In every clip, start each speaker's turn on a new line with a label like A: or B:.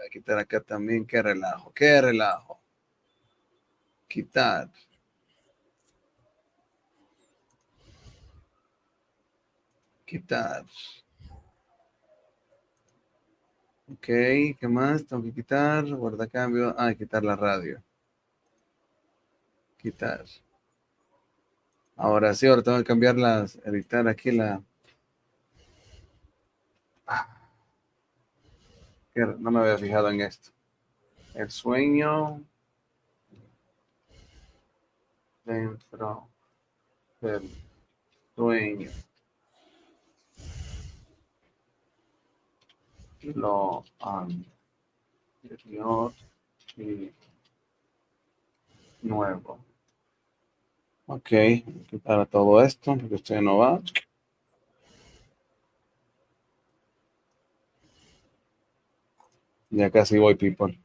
A: a quitar acá también. Qué relajo, qué relajo. Quitar. Quitar. Ok, ¿qué más? Tengo que quitar. Guarda cambio. Ah, quitar la radio. Quitar. Ahora sí, ahora tengo que cambiar las. Editar aquí la. No me había fijado en esto. El sueño dentro del sueño. Lo anterior y nuevo. Ok, quitar todo esto porque esto ya no va. Ya casi voy, people.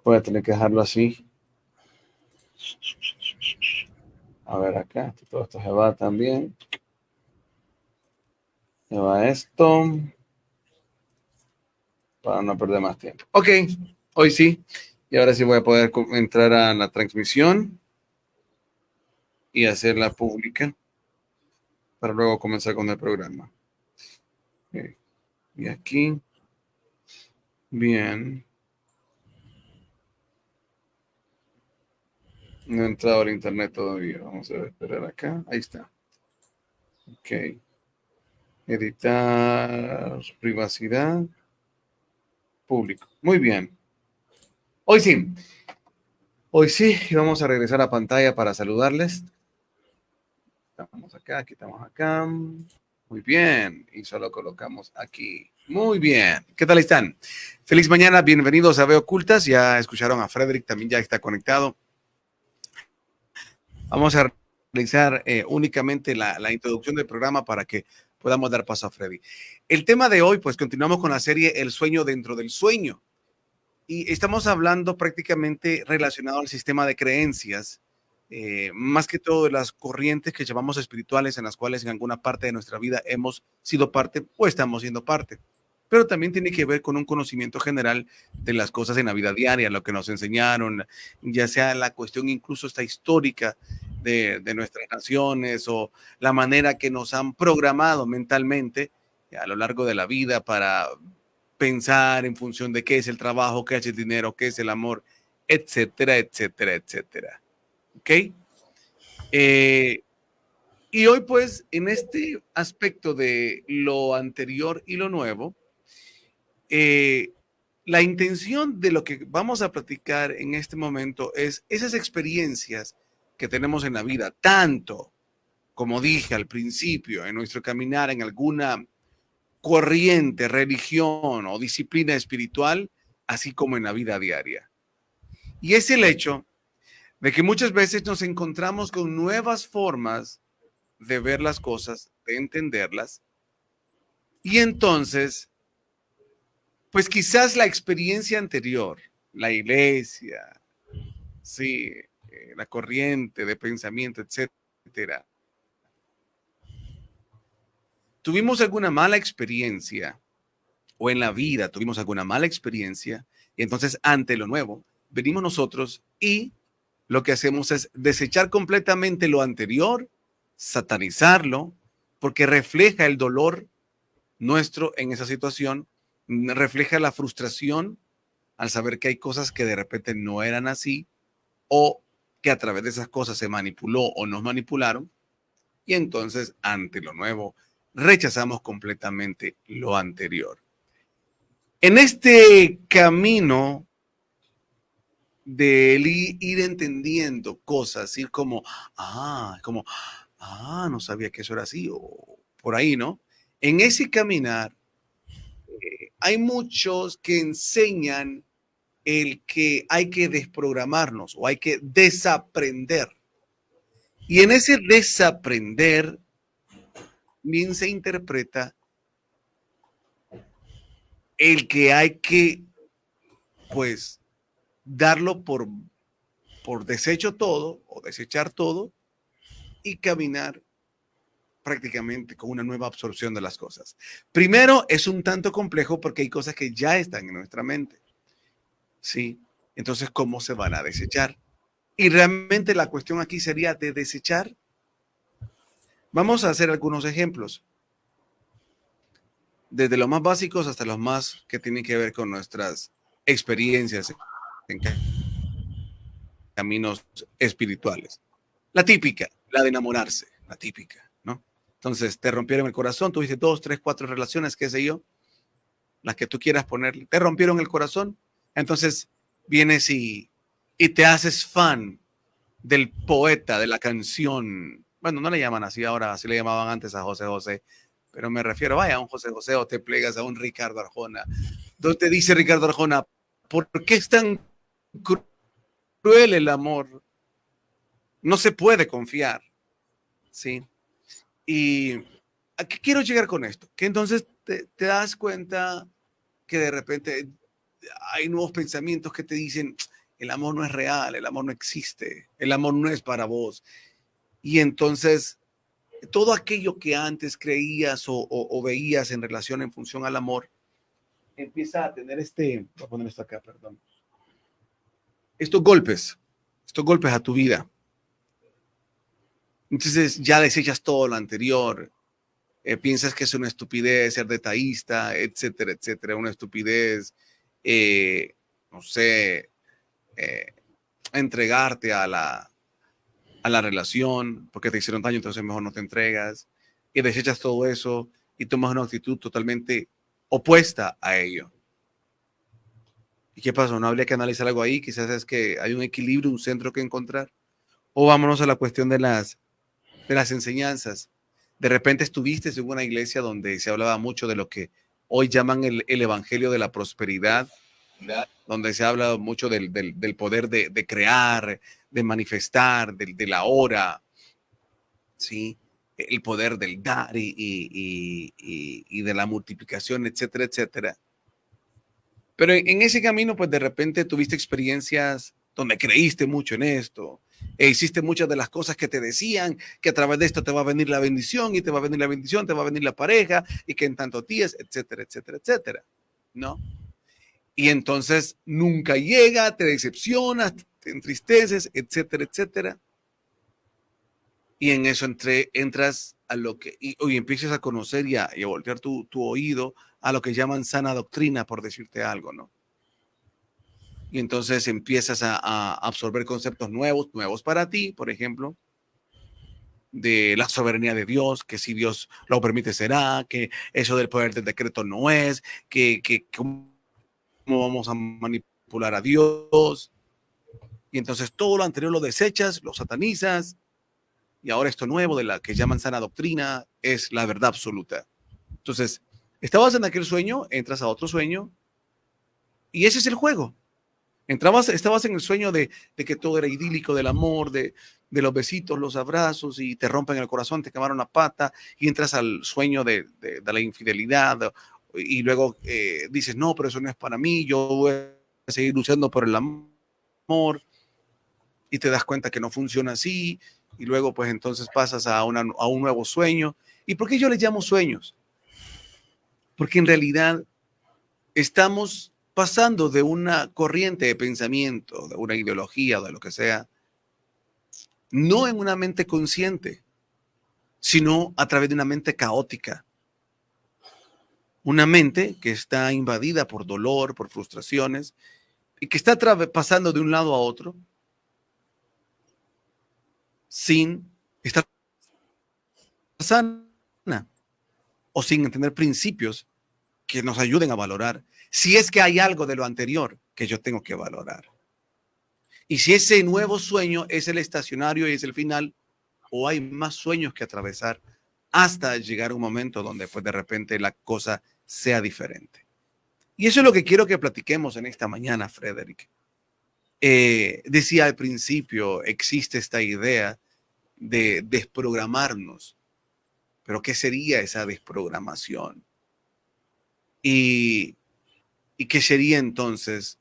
A: Voy a tener que dejarlo así. A ver acá, todo esto se va también. Se va esto. Para no perder más tiempo. Ok, hoy sí. Y ahora sí voy a poder entrar a la transmisión y hacerla pública para luego comenzar con el programa. Okay. Y aquí. Bien. No he entrado al internet todavía. Vamos a esperar acá. Ahí está. Ok. Editar privacidad. Público. Muy bien. Hoy sí. Hoy sí. Y vamos a regresar a pantalla para saludarles. Estamos acá, quitamos acá. Muy bien. Y solo colocamos aquí. Muy bien. ¿Qué tal están? Feliz mañana. Bienvenidos a Veo Ocultas. Ya escucharon a Frederick. También ya está conectado. Vamos a realizar únicamente la introducción del programa para que podamos dar paso a Freddy. El tema de hoy, pues continuamos con la serie El sueño dentro del sueño. Y estamos hablando prácticamente relacionado al sistema de creencias, más que todo de las corrientes que llamamos espirituales, en las cuales en alguna parte de nuestra vida hemos sido parte o estamos siendo parte. Pero también tiene que ver con un conocimiento general de las cosas en la vida diaria, lo que nos enseñaron, ya sea la cuestión incluso esta histórica de nuestras naciones o la manera que nos han programado mentalmente a lo largo de la vida para pensar en función de qué es el trabajo, qué es el dinero, qué es el amor, etcétera, etcétera, etcétera. ¿Ok? Y hoy, pues, en este aspecto de lo anterior y lo nuevo, la intención de lo que vamos a platicar en este momento es esas experiencias que tenemos en la vida, tanto, como dije al principio, en nuestro caminar en alguna corriente, religión o disciplina espiritual, así como en la vida diaria. Y es el hecho de que muchas veces nos encontramos con nuevas formas de ver las cosas, de entenderlas, y entonces, pues quizás la experiencia anterior, la iglesia, sí, la corriente de pensamiento, etcétera, tuvimos alguna mala experiencia o en la vida tuvimos alguna mala experiencia y entonces ante lo nuevo venimos nosotros y lo que hacemos es desechar completamente lo anterior, satanizarlo, porque refleja el dolor nuestro en esa situación, refleja la frustración al saber que hay cosas que de repente no eran así o que a través de esas cosas se manipuló o nos manipularon y entonces ante lo nuevo rechazamos completamente lo anterior. En este camino de ir entendiendo cosas, ir no sabía que eso era así, o por ahí, ¿no? En ese caminar hay muchos que enseñan el que hay que desprogramarnos o hay que desaprender. Y en ese desaprender, bien se interpreta el que hay que, pues, darlo por desecho todo o desechar todo y caminar prácticamente con una nueva absorción de las cosas. Primero, es un tanto complejo porque hay cosas que ya están en nuestra mente. ¿sí? Entonces, ¿cómo se van a desechar? Y realmente la cuestión aquí sería de desechar. Vamos a hacer algunos ejemplos, desde los más básicos hasta los más que tienen que ver con nuestras experiencias en caminos espirituales. La típica, la de enamorarse, la típica, ¿no? Entonces, te rompieron el corazón, tuviste 2, 3, 4 relaciones, qué sé yo, las que tú quieras ponerle, te rompieron el corazón, entonces vienes y te haces fan del poeta, de la canción. Bueno, no le llaman así ahora, así le llamaban antes a José José, pero me refiero, vaya, a un José José o te plegas a un Ricardo Arjona. Entonces te dice Ricardo Arjona, ¿por qué es tan cruel el amor? No se puede confiar, ¿sí? Y ¿a qué quiero llegar con esto? Que entonces te das cuenta que de repente hay nuevos pensamientos que te dicen, el amor no es real, el amor no existe, el amor no es para vos. Y entonces todo aquello que antes creías o veías en relación, en función al amor, empieza a tener voy a poner esto acá, perdón, estos golpes a tu vida. Entonces ya desechas todo lo anterior, piensas que es una estupidez ser detallista, etcétera, etcétera, una estupidez, eh, no sé, eh, entregarte a la relación porque te hicieron daño, entonces mejor no te entregas y desechas todo eso y tomas una actitud totalmente opuesta a ello. ¿Y qué pasó? ¿No habría que analizar algo ahí? Quizás es que hay un equilibrio, un centro que encontrar. O vámonos a la cuestión de las enseñanzas. De repente estuviste en una iglesia donde se hablaba mucho de lo que hoy llaman el evangelio de la prosperidad, donde se habla mucho del poder de crear, de manifestar, de la hora, ¿sí? El poder del dar y de la multiplicación, etcétera, etcétera. Pero en ese camino, pues de repente tuviste experiencias donde creíste mucho en esto, e hiciste muchas de las cosas que te decían, que a través de esto te va a venir la bendición, y te va a venir la bendición, te va a venir la pareja, y que en tanto días, etcétera, etcétera, etcétera, ¿no? Y entonces nunca llega, te decepcionas, te entristeces, etcétera, etcétera. Y en eso entras a lo que, y empiezas a conocer y a voltear tu oído a lo que llaman sana doctrina, por decirte algo, ¿no? Y entonces empiezas a absorber conceptos nuevos para ti, por ejemplo, de la soberanía de Dios, que si Dios lo permite será, que eso del poder del decreto no es, que cómo vamos a manipular a Dios. Y entonces todo lo anterior lo desechas, lo satanizas, y ahora esto nuevo de la que llaman sana doctrina es la verdad absoluta. Entonces, estabas en aquel sueño, entras a otro sueño, y ese es el juego. Estabas en el sueño de que todo era idílico, del amor, de los besitos, los abrazos, y te rompen el corazón, te quemaron la pata, y entras al sueño de la infidelidad, y luego dices, no, pero eso no es para mí, yo voy a seguir luchando por el amor, y te das cuenta que no funciona así, y luego pues entonces pasas a un nuevo sueño. ¿Y por qué yo les llamo sueños? Porque en realidad estamos pasando de una corriente de pensamiento, de una ideología, de lo que sea, no en una mente consciente, sino a través de una mente caótica. Una mente que está invadida por dolor, por frustraciones, y que está pasando de un lado a otro sin estar sana o sin entender principios que nos ayuden a valorar si es que hay algo de lo anterior que yo tengo que valorar. Y si ese nuevo sueño es el estacionario y es el final, o hay más sueños que atravesar hasta llegar a un momento donde pues de repente la cosa sea diferente. Y eso es lo que quiero que platiquemos en esta mañana, Frederick. Decía al principio, existe esta idea de desprogramarnos, pero ¿qué sería esa desprogramación? Y, ¿Y qué sería entonces?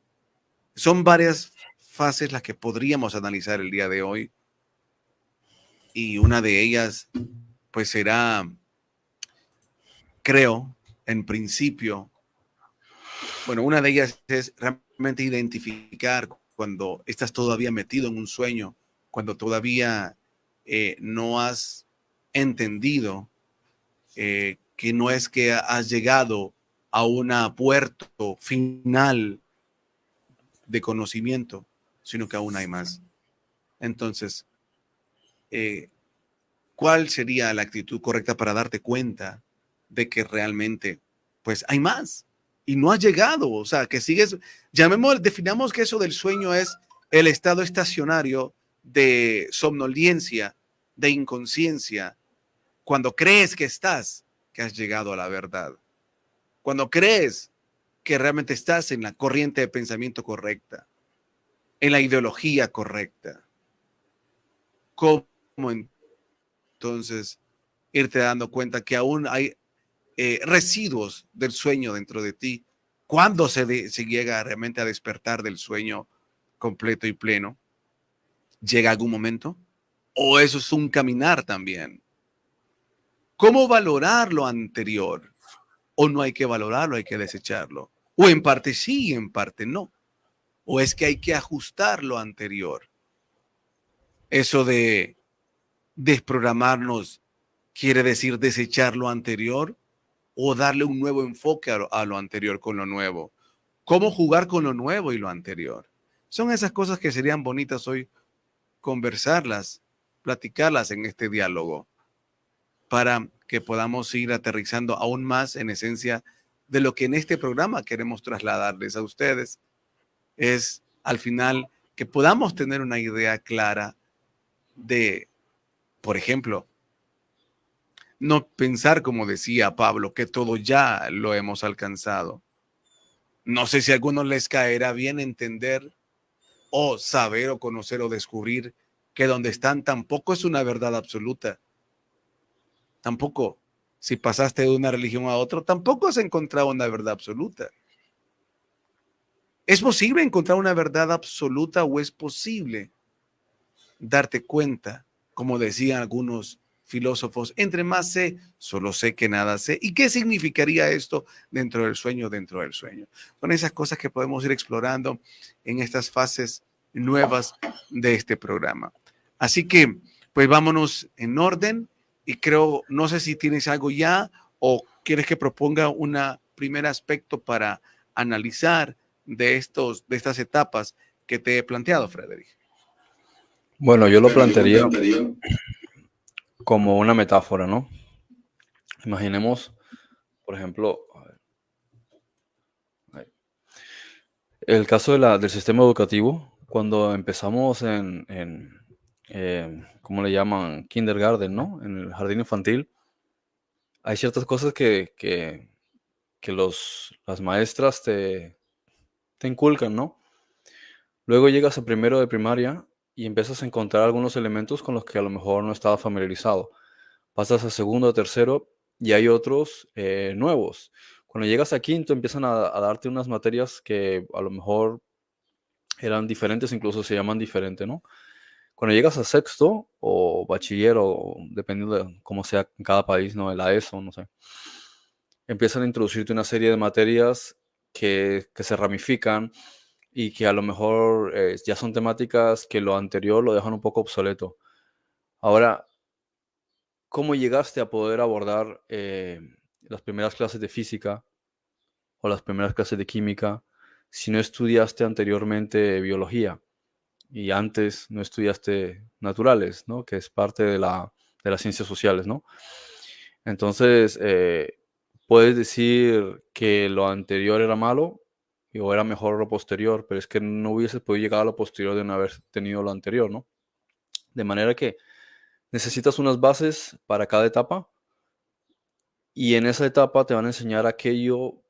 A: Son varias fases las que podríamos analizar el día de hoy y una de ellas pues será, creo, en principio, Bueno, una de ellas es realmente identificar cuando estás todavía metido en un sueño, cuando todavía no has entendido que no es que has llegado a un puerto final de conocimiento, sino que aún hay más. Entonces, eh, ¿cuál sería la actitud correcta para darte cuenta de que realmente, pues, hay más y no has llegado? O sea, que sigues, definamos que eso del sueño es el estado estacionario de somnolencia, de inconsciencia, cuando crees que has llegado a la verdad, cuando crees que realmente estás en la corriente de pensamiento correcta, en la ideología correcta. ¿Cómo entonces irte dando cuenta que aún hay residuos del sueño dentro de ti? ¿Cuándo se llega realmente a despertar del sueño completo y pleno? ¿Llega algún momento? ¿O eso es un caminar también? ¿Cómo valorar lo anterior? ¿O no hay que valorarlo, hay que desecharlo? ¿O en parte sí y en parte no? ¿O es que hay que ajustar lo anterior? Eso de desprogramarnos quiere decir desechar lo anterior o darle un nuevo enfoque a lo anterior con lo nuevo. ¿Cómo jugar con lo nuevo y lo anterior? Son esas cosas que serían bonitas hoy conversarlas, platicarlas en este diálogo para que podamos ir aterrizando aún más en esencia de lo que en este programa queremos trasladarles a ustedes. Es al final que podamos tener una idea clara de, por ejemplo, no pensar, como decía Pablo, que todo ya lo hemos alcanzado. No sé si a algunos les caerá bien entender o saber o conocer o descubrir que donde están tampoco es una verdad absoluta. Tampoco, si pasaste de una religión a otra, tampoco has encontrado una verdad absoluta. ¿Es posible encontrar una verdad absoluta o es posible darte cuenta, como decían algunos filósofos, entre más sé, solo sé que nada sé? ¿Y qué significaría esto dentro del sueño, dentro del sueño? Son esas cosas que podemos ir explorando en estas fases nuevas de este programa. Así que, pues vámonos en orden y creo, no sé si tienes algo ya o quieres que proponga un primer aspecto para analizar de estas etapas que te he planteado, Frederick.
B: Bueno, yo lo
A: Bueno, yo lo
B: plantearía
A: plantearía
B: como una metáfora, ¿no? Imaginemos, por ejemplo, el caso del sistema educativo, cuando empezamos ¿cómo le llaman? Kindergarten, ¿no? En el jardín infantil, hay ciertas cosas que las maestras te inculcan, ¿no? Luego llegas a primero de primaria y empiezas a encontrar algunos elementos con los que a lo mejor no estaba familiarizado. Pasas a segundo, a tercero y hay otros nuevos. Cuando llegas a quinto empiezan a darte unas materias que a lo mejor eran diferentes, incluso se llaman diferente, ¿no? Cuando llegas a sexto o bachiller o dependiendo de cómo sea en cada país, ¿no? La ESO, no sé. Empiezan a introducirte una serie de materias que se ramifican y que a lo mejor ya son temáticas que lo anterior lo dejan un poco obsoleto. Ahora, ¿cómo llegaste a poder abordar las primeras clases de física o las primeras clases de química si no estudiaste anteriormente biología y antes no estudiaste naturales, ¿no? Que es parte de las ciencias sociales, ¿no? Entonces, puedes decir que lo anterior era malo o era mejor lo posterior, pero es que no hubieses podido llegar a lo posterior de no haber tenido lo anterior, ¿no? De manera que necesitas unas bases para cada etapa y en esa etapa te van a enseñar aquello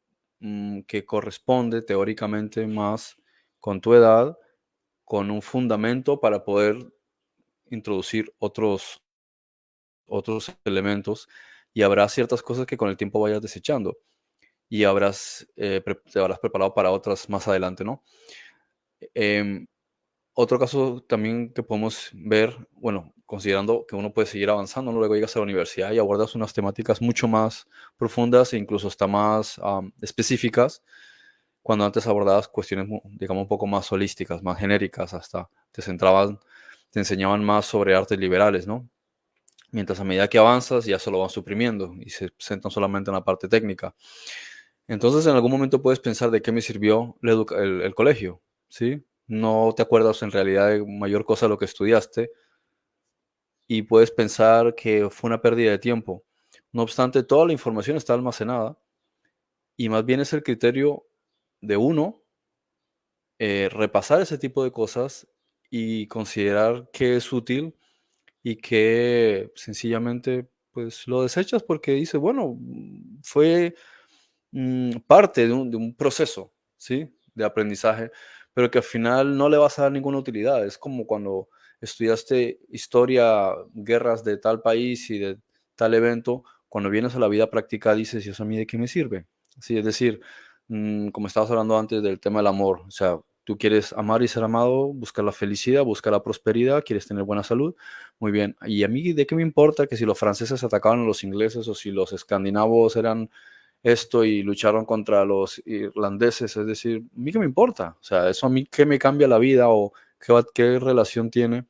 B: que corresponde teóricamente más con tu edad, con un fundamento para poder introducir otros elementos y habrá ciertas cosas que con el tiempo vayas desechando y te habrás preparado para otras más adelante, ¿no? Em, Otro caso también que podemos ver, bueno, considerando que uno puede seguir avanzando, ¿no? Luego llegas a la universidad y abordas unas temáticas mucho más profundas e incluso hasta más específicas, cuando antes abordabas cuestiones, digamos, un poco más holísticas, más genéricas, hasta te enseñaban más sobre artes liberales, ¿no? Mientras a medida que avanzas ya se lo van suprimiendo y se centran solamente en la parte técnica. Entonces en algún momento puedes pensar de qué me sirvió el colegio, ¿sí? No te acuerdas en realidad de mayor cosa de lo que estudiaste y puedes pensar que fue una pérdida de tiempo. No obstante, toda la información está almacenada y más bien es el criterio de uno repasar ese tipo de cosas y considerar que es útil y que sencillamente pues lo desechas porque dice, bueno, fue parte de un proceso, ¿sí? De aprendizaje, pero que al final no le vas a dar ninguna utilidad. Es como cuando estudiaste historia, guerras de tal país y de tal evento, cuando vienes a la vida práctica dices, ¿y eso a mí de qué me sirve? Sí, es decir, como estabas hablando antes del tema del amor, o sea, tú quieres amar y ser amado, buscar la felicidad, buscar la prosperidad, quieres tener buena salud, muy bien. ¿Y a mí de qué me importa que si los franceses atacaban a los ingleses o si los escandinavos eran esto y lucharon contra los irlandeses? Es decir, ¿a mí qué me importa? O sea, ¿eso a mí qué me cambia la vida o qué relación tiene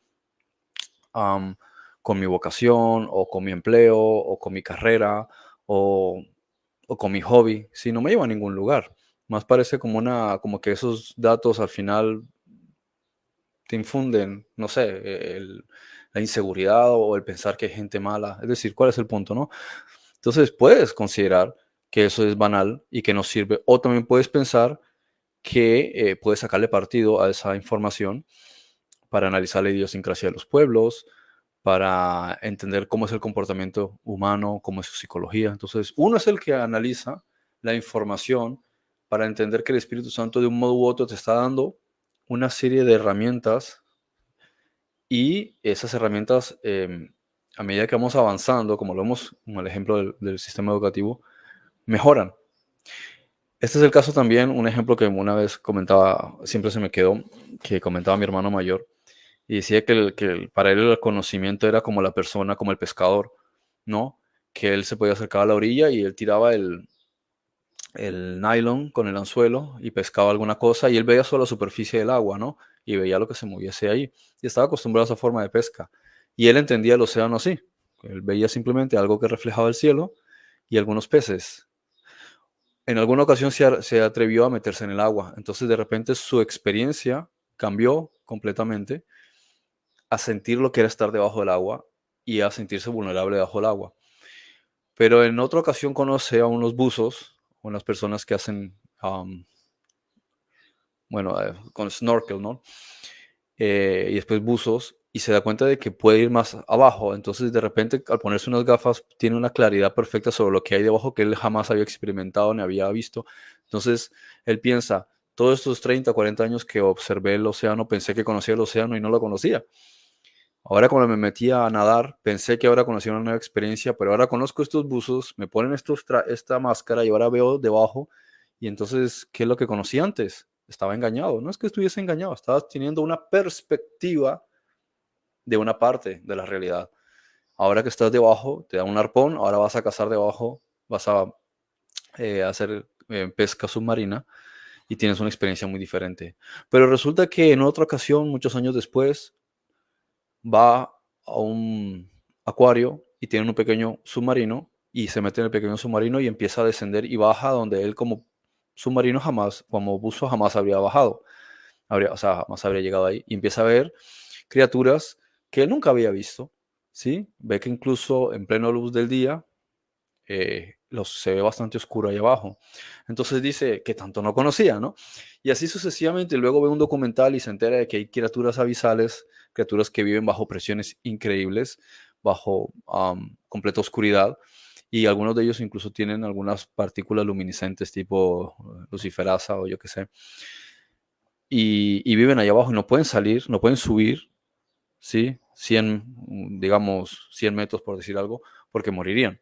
B: am, con mi vocación o con mi empleo o con mi carrera o, o con mi hobby? Si no me lleva a ningún lugar. Más parece como como que esos datos al final te infunden, no sé, la inseguridad o el pensar que hay gente mala. Es decir, ¿cuál es el punto, no? Entonces puedes considerar que eso es banal y que no sirve, o también puedes pensar que puedes sacarle partido a esa información para analizar la idiosincrasia de los pueblos, para entender cómo es el comportamiento humano, cómo es su psicología. Entonces, uno es el que analiza la información para entender que el Espíritu Santo de un modo u otro te está dando una serie de herramientas y esas herramientas, a medida que vamos avanzando, como lo vemos como el ejemplo del sistema educativo, mejoran. Este es el caso también, un ejemplo que una vez comentaba, siempre se me quedó, que comentaba mi hermano mayor, y decía para él el conocimiento era como la persona, como el pescador, ¿no? Que él se podía acercar a la orilla y él tiraba el nylon con el anzuelo y pescaba alguna cosa y él veía solo la superficie del agua, ¿no? Y veía lo que se moviese ahí. Y estaba acostumbrado a esa forma de pesca. Y él entendía el océano así. Él veía simplemente algo que reflejaba el cielo y algunos peces. En alguna ocasión se atrevió a meterse en el agua. Entonces de repente su experiencia cambió completamente a sentir lo que era estar debajo del agua y a sentirse vulnerable debajo del agua. Pero en otra ocasión conoce a unos buzos, unas personas que hacen, bueno, con snorkel, ¿no? Y después buzos, y se da cuenta de que puede ir más abajo. Entonces, de repente, al ponerse unas gafas, tiene una claridad perfecta sobre lo que hay debajo que él jamás había experimentado ni había visto. Entonces, él piensa, todos estos 30, 40 años que observé el océano, pensé que conocía el océano y no lo conocía. Ahora cuando me metí a nadar, pensé que ahora conocía una nueva experiencia, pero ahora conozco estos buzos, me ponen esta máscara y ahora veo debajo. Y entonces, ¿qué es lo que conocí antes? Estaba engañado. No es que estuviese engañado, estabas teniendo una perspectiva de una parte de la realidad. Ahora que estás debajo, te da un arpón, ahora vas a cazar debajo, vas a hacer pesca submarina y tienes una experiencia muy diferente. Pero resulta que en otra ocasión, muchos años después, va a un acuario y tiene un pequeño submarino y se mete en el pequeño submarino y empieza a descender y baja donde él como submarino jamás, como buzo jamás habría bajado, o sea, jamás habría llegado ahí y empieza a ver criaturas que él nunca había visto, ¿sí? Ve que incluso en pleno luz del día se ve bastante oscuro ahí abajo. Entonces dice que tanto no conocía, ¿no? Y así sucesivamente, luego ve un documental y se entera de que hay criaturas abisales, criaturas que viven bajo presiones increíbles, bajo completa oscuridad, y algunos de ellos incluso tienen algunas partículas luminiscentes tipo luciferasa o yo qué sé, y viven ahí abajo y no pueden salir, no pueden subir, ¿sí? 100, digamos, 100 metros por decir algo, porque morirían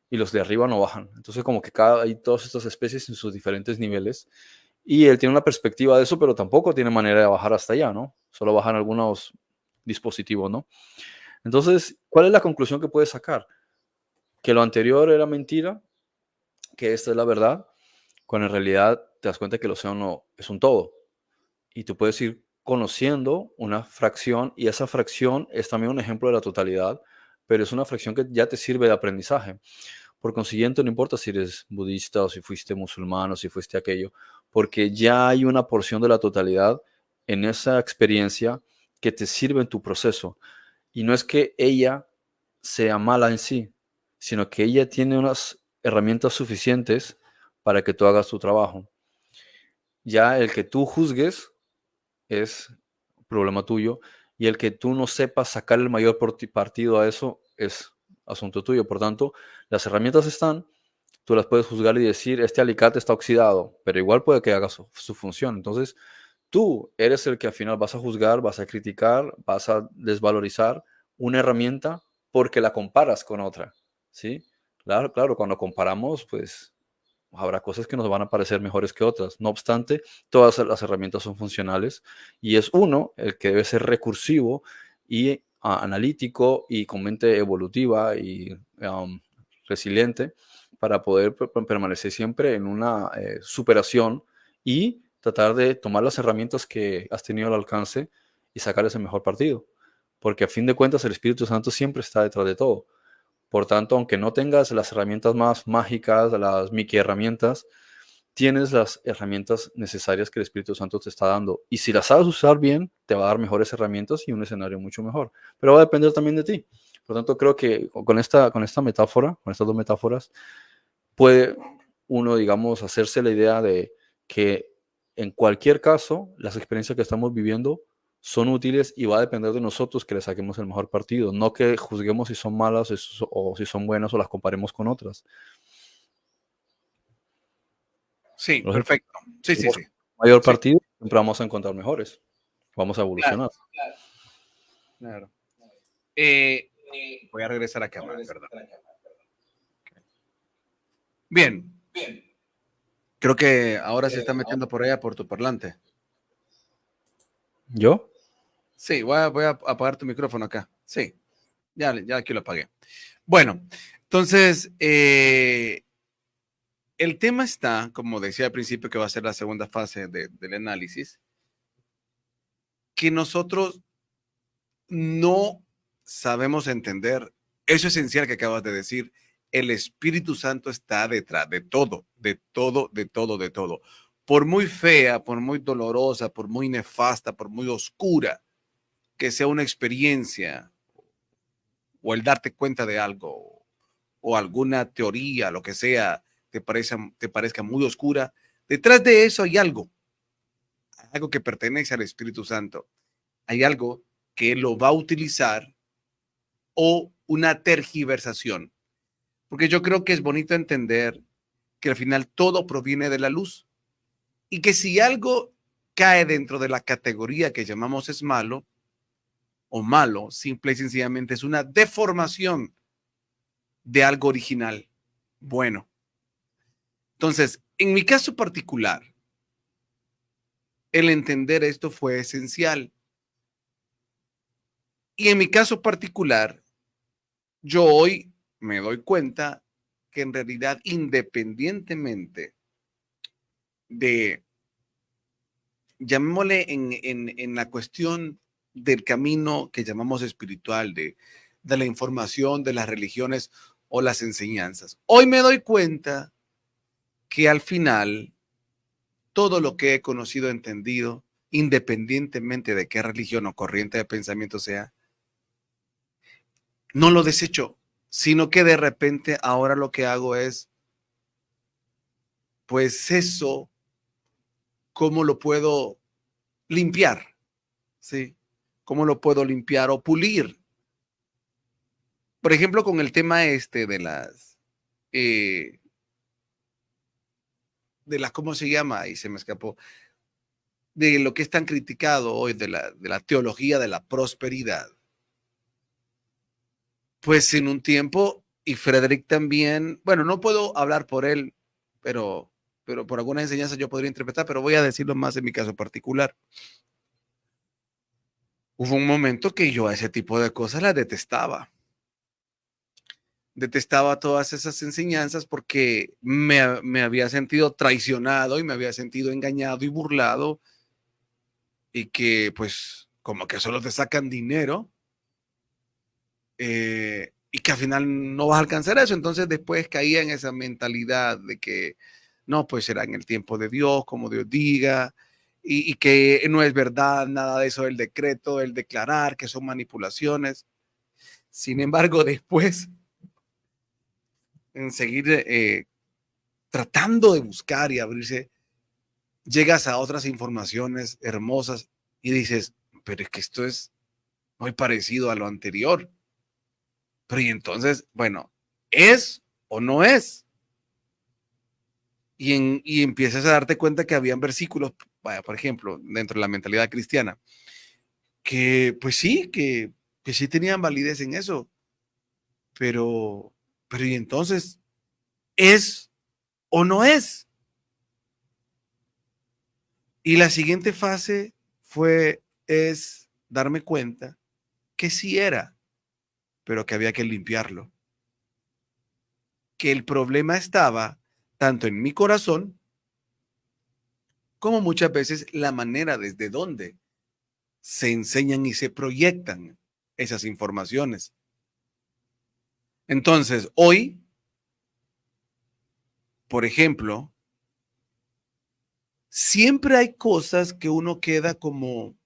B: y los de arriba no bajan. Entonces como que hay todas estas especies en sus diferentes niveles y él tiene una perspectiva de eso, pero tampoco tiene manera de bajar hasta allá, ¿no? Solo bajan algunos dispositivos, ¿no? Entonces, ¿cuál es la conclusión que puedes sacar? Que lo anterior era mentira, que esta es la verdad, cuando en realidad te das cuenta que el océano es un todo. Y tú puedes ir conociendo una fracción y esa fracción es también un ejemplo de la totalidad, pero es una fracción que ya te sirve de aprendizaje. Por consiguiente, no importa si eres budista o si fuiste musulmán o si fuiste aquello, porque ya hay una porción de la totalidad en esa experiencia que te sirve en tu proceso. Y no es que ella sea mala en sí, sino que ella tiene unas herramientas suficientes para que tú hagas tu trabajo. Ya el que tú juzgues es problema tuyo y el que tú no sepas sacar el mayor partido a eso es asunto tuyo. Por tanto, las herramientas están, tú las puedes juzgar y decir, este alicate está oxidado, pero igual puede que haga su función. Entonces, tú eres el que al final vas a juzgar, vas a criticar, vas a desvalorizar una herramienta porque la comparas con otra, ¿sí? Claro, claro, cuando comparamos, pues habrá cosas que nos van a parecer mejores que otras. No obstante, todas las herramientas son funcionales y es uno el que debe ser recursivo y analítico y con mente evolutiva y resiliente para poder permanecer siempre en una superación y tratar de tomar las herramientas que has tenido al alcance y sacarles el mejor partido. Porque a fin de cuentas el Espíritu Santo siempre está detrás de todo. Por tanto, aunque no tengas las herramientas más mágicas, las Mickey herramientas, tienes las herramientas necesarias que el Espíritu Santo te está dando. Y si las sabes usar bien, te va a dar mejores herramientas y un escenario mucho mejor. Pero va a depender también de ti. Por tanto, creo que con esta metáfora, con estas dos metáforas, puede uno, digamos, hacerse la idea de que en cualquier caso, las experiencias que estamos viviendo son útiles y va a depender de nosotros que le saquemos el mejor partido, no que juzguemos si son malas o si son buenas o las comparemos con otras.
A: Sí,
B: Lógico,
A: perfecto. Sí, sí, sí.
B: mayor
A: Sí,
B: partido, siempre vamos a encontrar mejores, vamos a
A: claro,
B: evolucionar.
A: claro. Eh, voy a regresar a cámara, perdón. Bien, creo que ahora se está metiendo por allá por tu parlante.
B: ¿Yo?
A: Sí, voy a apagar tu micrófono acá. Sí, ya aquí lo apagué. Bueno, entonces, el tema está, como decía al principio, que va a ser la segunda fase del análisis, que nosotros no sabemos entender eso esencial que acabas de decir. El Espíritu Santo está detrás de todo, de todo, de todo, de todo. Por muy fea, por muy dolorosa, por muy nefasta, por muy oscura que sea una experiencia o el darte cuenta de algo o alguna teoría, lo que sea, te parezca muy oscura, detrás de eso hay algo que pertenece al Espíritu Santo. Hay algo que lo va a utilizar o una tergiversación. Porque yo creo que es bonito entender que al final todo proviene de la luz y que si algo cae dentro de la categoría que llamamos es malo o malo, simple y sencillamente es una deformación de algo original. Bueno, entonces, en mi caso particular, el entender esto fue esencial. Y en mi caso particular, yo hoy me doy cuenta que en realidad, independientemente de, llamémosle en la cuestión del camino que llamamos espiritual, de la información, de las religiones o las enseñanzas, hoy me doy cuenta que al final todo lo que he conocido, entendido, independientemente de qué religión o corriente de pensamiento sea, no lo desecho, sino que de repente ahora lo que hago es, pues eso, ¿cómo lo puedo limpiar? ¿Sí? ¿Cómo lo puedo limpiar o pulir? Por ejemplo, con el tema este eh, de las, ¿cómo se llama? Y se me escapó, de lo que es tan criticado hoy de la teología de la prosperidad. Pues en un tiempo, y Frederick también, bueno, no puedo hablar por él, pero por algunas enseñanzas yo podría interpretar, pero voy a decirlo más en mi caso particular. Hubo un momento que yo a ese tipo de cosas las detestaba. detestaba todas esas enseñanzas porque me había sentido traicionado y me había sentido engañado y burlado y que pues como que solo te sacan dinero y que al final no vas a alcanzar eso. Entonces después caía en esa mentalidad de que no, pues será en el tiempo de Dios, como Dios diga, y que no es verdad nada de eso del decreto, el declarar, que son manipulaciones. Sin embargo, después, en seguir tratando de buscar y abrirse, llegas a otras informaciones hermosas y dices, pero es que esto es muy parecido a lo anterior. Pero y entonces, bueno, ¿es o no es? Y empiezas a darte cuenta que habían versículos, vaya, por ejemplo, dentro de la mentalidad cristiana, que pues sí, que sí tenían validez en eso, pero, pero y entonces, ¿es o no es? Y la siguiente fase es darme cuenta que sí era, pero que había que limpiarlo, que el problema estaba tanto en mi corazón como muchas veces la manera desde donde se enseñan y se proyectan esas informaciones. Entonces, hoy, por ejemplo, siempre hay cosas que uno queda como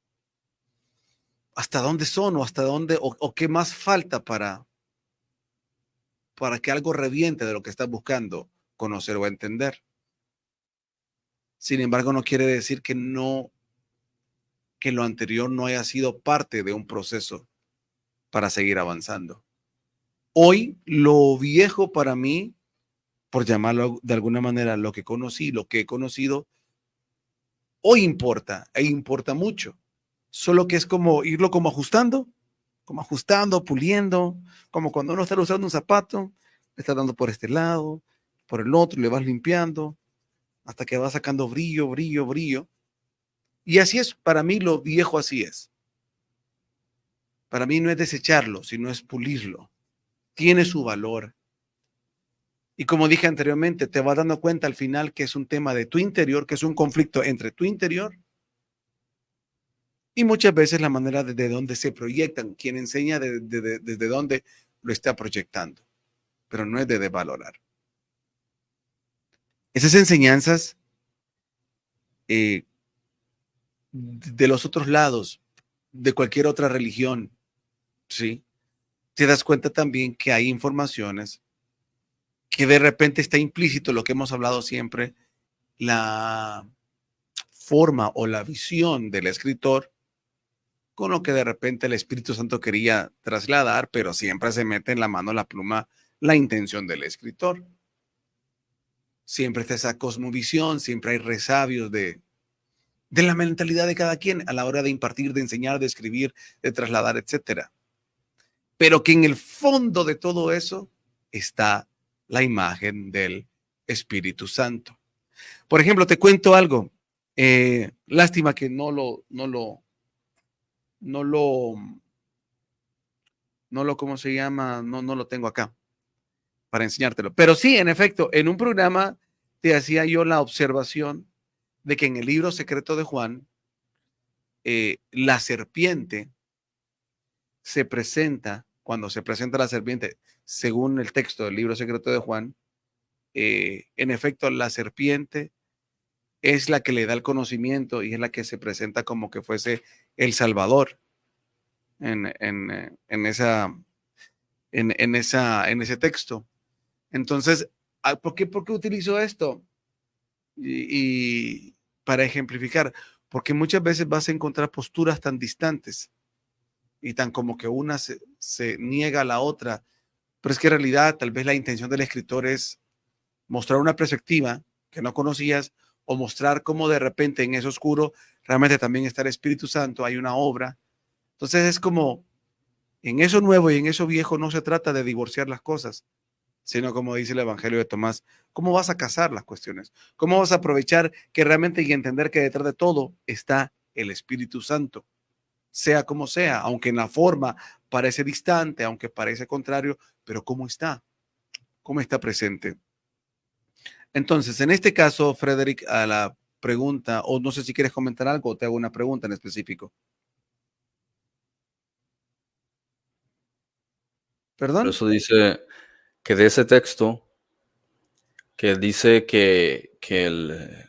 A: hasta dónde son o hasta dónde o qué más falta para que algo reviente de lo que estás buscando conocer o entender. Sin embargo, no quiere decir que no, que lo anterior no haya sido parte de un proceso para seguir avanzando. Hoy, lo viejo para mí, por llamarlo de alguna manera, lo que conocí, lo que he conocido, hoy importa e importa mucho. Solo que es como irlo como ajustando, puliendo, como cuando uno está usando un zapato, le está dando por este lado, por el otro, le vas limpiando hasta que va sacando brillo, brillo, brillo. Y así es, para mí lo viejo así es. Para mí no es desecharlo, sino es pulirlo. Tiene su valor. Y como dije anteriormente, te vas dando cuenta al final que es un tema de tu interior, que es un conflicto entre tu interior y muchas veces la manera desde donde se proyectan, quien enseña desde dónde lo está proyectando, pero no es de desvalorar. Esas enseñanzas eh, de los otros lados, de cualquier otra religión, ¿sí? Te das cuenta también que hay informaciones que de repente está implícito lo que hemos hablado siempre, la forma o la visión del escritor con lo que de repente el Espíritu Santo quería trasladar, pero siempre se mete en la mano la pluma la intención del escritor. Siempre está esa cosmovisión, siempre hay resabios de la mentalidad de cada quien a la hora de impartir, de enseñar, de escribir, de trasladar, etcétera. Pero que en el fondo de todo eso está la imagen del Espíritu Santo. Por ejemplo, te cuento algo. Lástima que no lo, ¿cómo se llama? No lo tengo acá para enseñártelo. Pero sí, en efecto, en un programa te hacía yo la observación de que en el libro secreto de Juan, la serpiente se presenta, cuando se presenta la serpiente, según el texto del libro secreto de Juan, en efecto, la serpiente es la que le da el conocimiento y es la que se presenta como que fuese el Salvador en en ese texto. Entonces, ¿por qué utilizo esto? Y para ejemplificar, porque muchas veces vas a encontrar posturas tan distantes y tan como que una se niega a la otra, pero es que en realidad tal vez la intención del escritor es mostrar una perspectiva que no conocías o mostrar cómo de repente en eso oscuro realmente también está el Espíritu Santo, hay una obra. Entonces es como en eso nuevo y en eso viejo no se trata de divorciar las cosas, sino como dice el Evangelio de Tomás, ¿cómo vas a casar las cuestiones? ¿Cómo vas a aprovechar que realmente y entender que detrás de todo está el Espíritu Santo? Sea como sea, aunque en la forma parece distante, aunque parece contrario, pero ¿cómo está? cómo está presente. Entonces, en este caso, Frederick, a la pregunta, o no sé si quieres comentar algo o te hago una pregunta en específico.
B: Por
A: ¿Perdón?
B: eso dice que de ese texto, que dice que el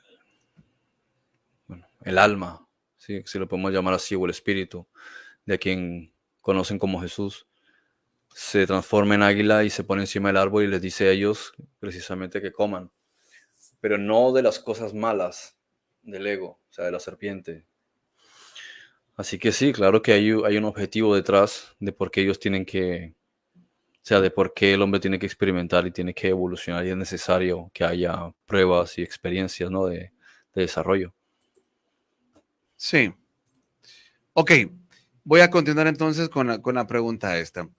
B: alma, ¿sí? Si lo podemos llamar así, o el espíritu, de quien conocen como Jesús, se transforma en águila y se pone encima del árbol y les dice a ellos precisamente que coman, pero no de las cosas malas del ego, o sea, de la serpiente. Así que sí, claro que hay un objetivo detrás de por qué ellos tienen que, o sea, de por qué el hombre tiene que experimentar y tiene que evolucionar y es necesario que haya pruebas y experiencias, ¿no? De desarrollo.
A: Sí. Ok, voy a continuar entonces con la pregunta esta.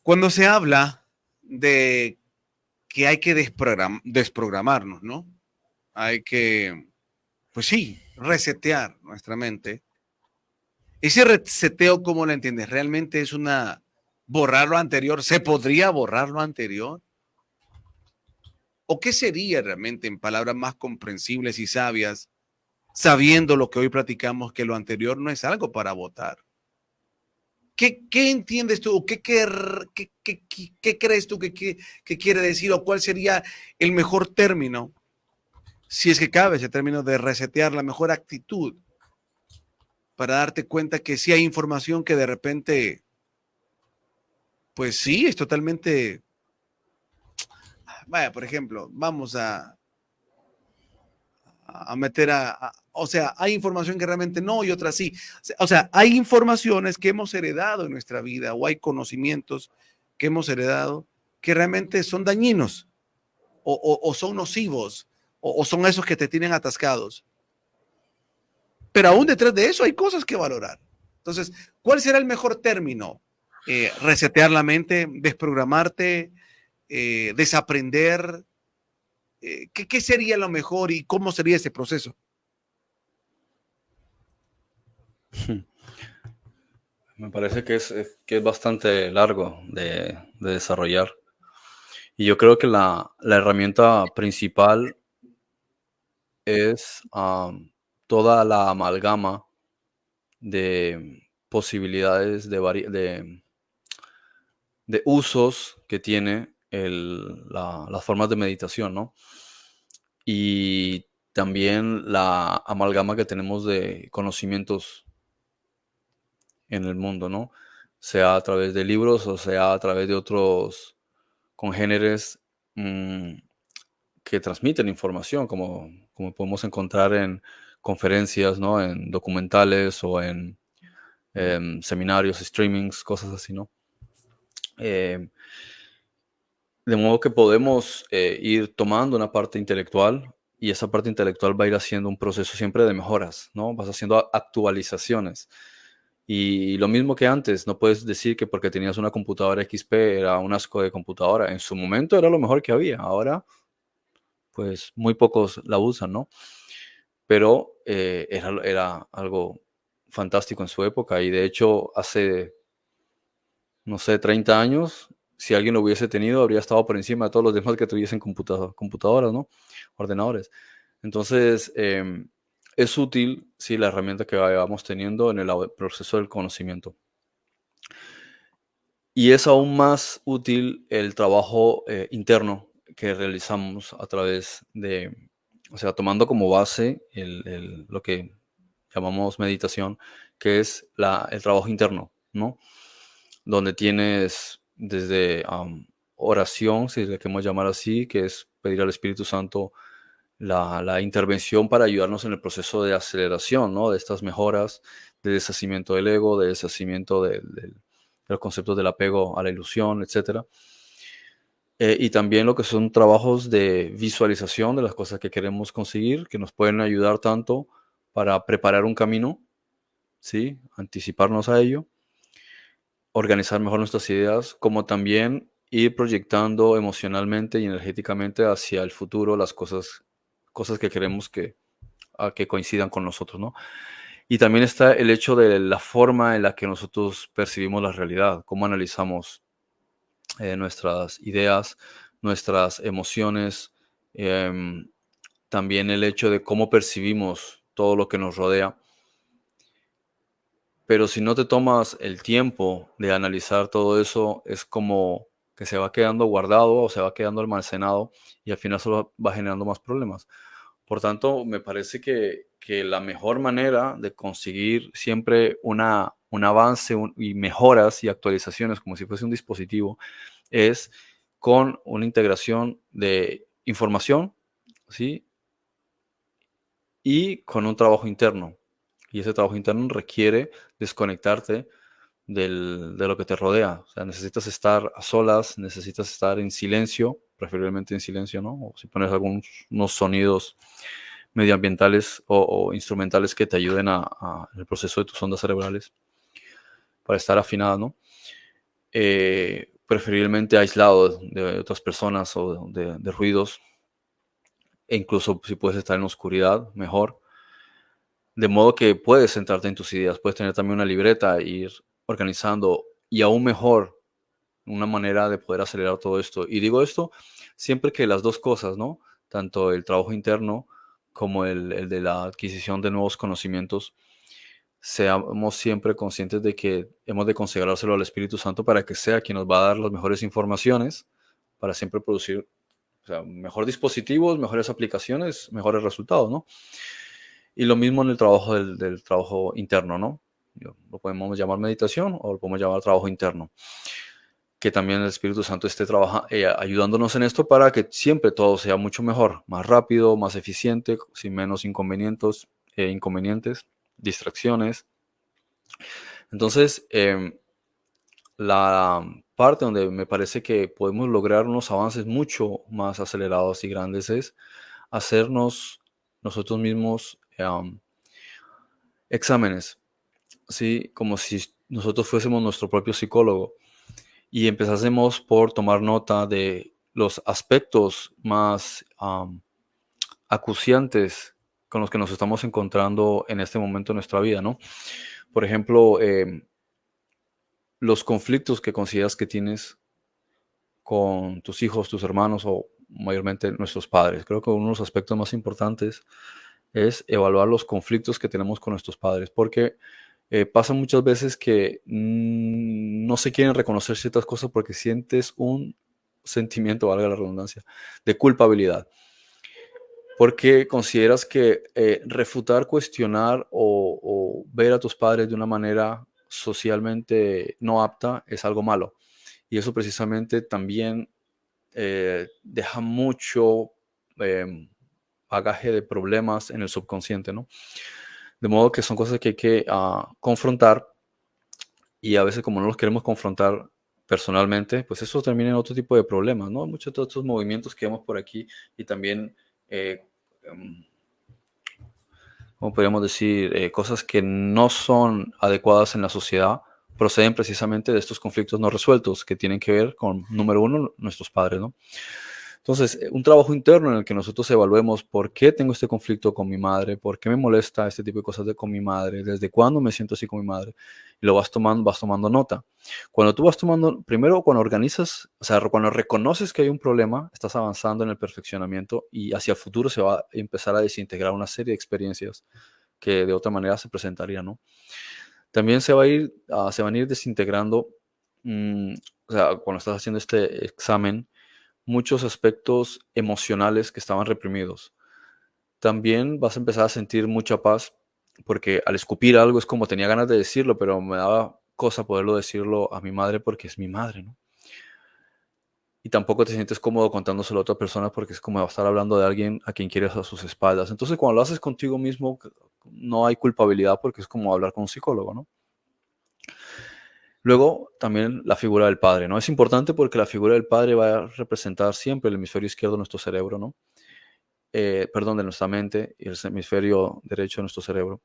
A: Cuando se habla de que hay que desprogramarnos, ¿no? Hay que, pues sí, resetear nuestra mente. Ese reseteo, ¿cómo lo entiendes? ¿Realmente es una borrar lo anterior? ¿Se podría borrar lo anterior? ¿O qué sería realmente, en palabras más comprensibles y sabias, sabiendo lo que hoy platicamos, que lo anterior no es algo para votar? ¿Qué entiendes tú? ¿Qué crees tú que quiere decir o cuál sería el mejor término, si es que cabe ese término de resetear, la mejor actitud para darte cuenta que sí hay información que de repente, pues sí, es totalmente, vaya, por ejemplo, vamos a meter o sea, hay información que realmente no y otras sí. O sea, hay informaciones que hemos heredado en nuestra vida o hay conocimientos que hemos heredado que realmente son dañinos o son nocivos o son esos que te tienen atascados. Pero aún detrás de eso hay cosas que valorar. Entonces, ¿cuál será el mejor término? Resetear la mente, desprogramarte, desaprender. ¿Qué sería lo mejor y cómo sería ese proceso?
B: Me parece que es bastante largo de desarrollar. Y yo creo que la herramienta principal es toda la amalgama de posibilidades de usos que tiene las formas de meditación, ¿no? Y también la amalgama que tenemos de conocimientos en el mundo, ¿no? Sea a través de libros o sea a través de otros congéneres mm, que transmiten información, como podemos encontrar en conferencias, ¿no? En documentales o en seminarios, streamings, cosas así, ¿no? Eh, de modo que podemos ir tomando una parte intelectual y esa parte intelectual va a ir haciendo un proceso siempre de mejoras, ¿no? Vas haciendo actualizaciones. Y lo mismo que antes, no puedes decir que porque tenías una computadora XP era un asco de computadora. En su momento era lo mejor que había. Ahora, pues muy pocos la usan, ¿no? Pero era algo fantástico en su época y de hecho hace, no sé, 30 años, si alguien lo hubiese tenido, habría estado por encima de todos los demás que tuviesen computadoras, ¿no? Ordenadores. Entonces, es útil, sí, la herramienta que vayamos teniendo en el proceso del conocimiento. Y es aún más útil el trabajo interno que realizamos a través de, o sea, tomando como base lo que llamamos meditación, que es el trabajo interno, ¿no? Donde tienes desde oración, si le queremos llamar así, que es pedir al Espíritu Santo la intervención para ayudarnos en el proceso de aceleración, ¿no? De estas mejoras, de deshacimiento del ego, de deshacimiento de los conceptos del apego a la ilusión, etcétera. Y también lo que son trabajos de visualización de las cosas que queremos conseguir, que nos pueden ayudar tanto para preparar un camino, ¿sí? Anticiparnos a ello, organizar mejor nuestras ideas, como también ir proyectando emocionalmente y energéticamente hacia el futuro las cosas que queremos que coincidan con nosotros, ¿no? Y también está el hecho de la forma en la que nosotros percibimos la realidad, cómo analizamos nuestras ideas, nuestras emociones, em, también el hecho de cómo percibimos todo lo que nos rodea. Pero si no te tomas el tiempo de analizar todo eso, es como que se va quedando guardado o se va quedando almacenado y al final solo va generando más problemas. Por tanto, me parece que la mejor manera de conseguir siempre un avance y mejoras y actualizaciones como si fuese un dispositivo es con una integración de información, ¿sí? Y con un trabajo interno. Y ese trabajo interno requiere desconectarte de lo que te rodea. O sea, necesitas estar a solas, necesitas estar en silencio, preferiblemente en silencio, ¿no? O si pones algunos unos sonidos medioambientales o instrumentales que te ayuden en el proceso de tus ondas cerebrales para estar afinada, ¿no? Preferiblemente aislado de otras personas o de ruidos, e incluso si puedes estar en oscuridad, mejor. De modo que puedes centrarte en tus ideas, puedes tener también una libreta e ir organizando y aún mejor una manera de poder acelerar todo esto. Y digo esto siempre que las dos cosas, ¿no? Tanto el trabajo interno como el de la adquisición de nuevos conocimientos, seamos siempre conscientes de que hemos de consagrárselo al Espíritu Santo para que sea quien nos va a dar las mejores informaciones para siempre producir, o sea, mejores dispositivos, mejores aplicaciones, mejores resultados, ¿no? Y lo mismo en el trabajo del trabajo interno, ¿no? Lo podemos llamar meditación o lo podemos llamar trabajo interno. Que también el Espíritu Santo esté ayudándonos en esto para que siempre todo sea mucho mejor, más rápido, más eficiente, sin menos inconvenientes, distracciones. Entonces, la parte donde me parece que podemos lograr unos avances mucho más acelerados y grandes es hacernos nosotros mismos exámenes, ¿sí? Como si nosotros fuésemos nuestro propio psicólogo y empezásemos por tomar nota de los aspectos más acuciantes con los que nos estamos encontrando en este momento de nuestra vida, ¿no? Por ejemplo, los conflictos que consideras que tienes con tus hijos, tus hermanos o mayormente nuestros padres. Creo que uno de los aspectos más importantes es evaluar los conflictos que tenemos con nuestros padres, porque pasa muchas veces que no se quieren reconocer ciertas cosas porque sientes un sentimiento, valga la redundancia, de culpabilidad. Porque consideras que refutar, cuestionar o ver a tus padres de una manera socialmente no apta es algo malo. Y eso precisamente también deja mucho bagaje de problemas en el subconsciente, ¿no? De modo que son cosas que hay que confrontar y a veces como no los queremos confrontar personalmente, pues eso termina en otro tipo de problemas, ¿no? Muchos de estos movimientos que vemos por aquí y también, ¿cómo podríamos decir? Cosas que no son adecuadas en la sociedad proceden precisamente de estos conflictos no resueltos que tienen que ver con, número uno, nuestros padres, ¿no? Entonces, un trabajo interno en el que nosotros evaluemos por qué tengo este conflicto con mi madre, por qué me molesta este tipo de cosas con mi madre, desde cuándo me siento así con mi madre, y lo vas tomando nota. Cuando tú vas tomando, primero cuando organizas, o sea, cuando reconoces que hay un problema, estás avanzando en el perfeccionamiento y hacia el futuro se va a empezar a desintegrar una serie de experiencias que de otra manera se presentarían, ¿no? También se van a ir desintegrando, mm, o sea, cuando estás haciendo este examen, muchos aspectos emocionales que estaban reprimidos. También vas a empezar a sentir mucha paz porque al escupir algo es como tenía ganas de decirlo, pero me daba cosa poderlo decirlo a mi madre porque es mi madre, ¿no? Y tampoco te sientes cómodo contándoselo a otra persona porque es como estar hablando de alguien a quien quieres a sus espaldas. Entonces, cuando lo haces contigo mismo, no hay culpabilidad porque es como hablar con un psicólogo, ¿no? Luego, también la figura del padre, ¿no? Es importante porque la figura del padre va a representar siempre el hemisferio izquierdo de nuestro cerebro, ¿no? Perdón, de nuestra mente y el hemisferio derecho de nuestro cerebro.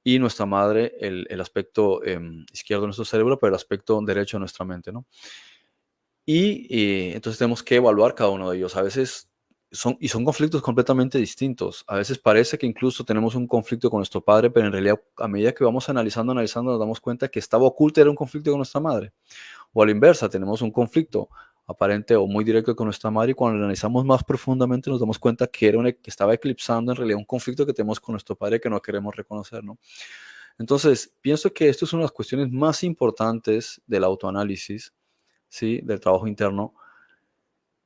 B: Y nuestra madre, el aspecto izquierdo de nuestro cerebro, pero el aspecto derecho de nuestra mente, ¿no? Y entonces tenemos que evaluar cada uno de ellos. A veces son conflictos completamente distintos. A veces parece que incluso tenemos un conflicto con nuestro padre, pero en realidad a medida que vamos analizando, nos damos cuenta que estaba oculto era un conflicto con nuestra madre. O a la inversa, tenemos un conflicto aparente o muy directo con nuestra madre y cuando lo analizamos más profundamente nos damos cuenta que, que estaba eclipsando en realidad un conflicto que tenemos con nuestro padre que no queremos reconocer, ¿no? Entonces, pienso que esto es una de las cuestiones más importantes del autoanálisis, ¿sí? Del trabajo interno,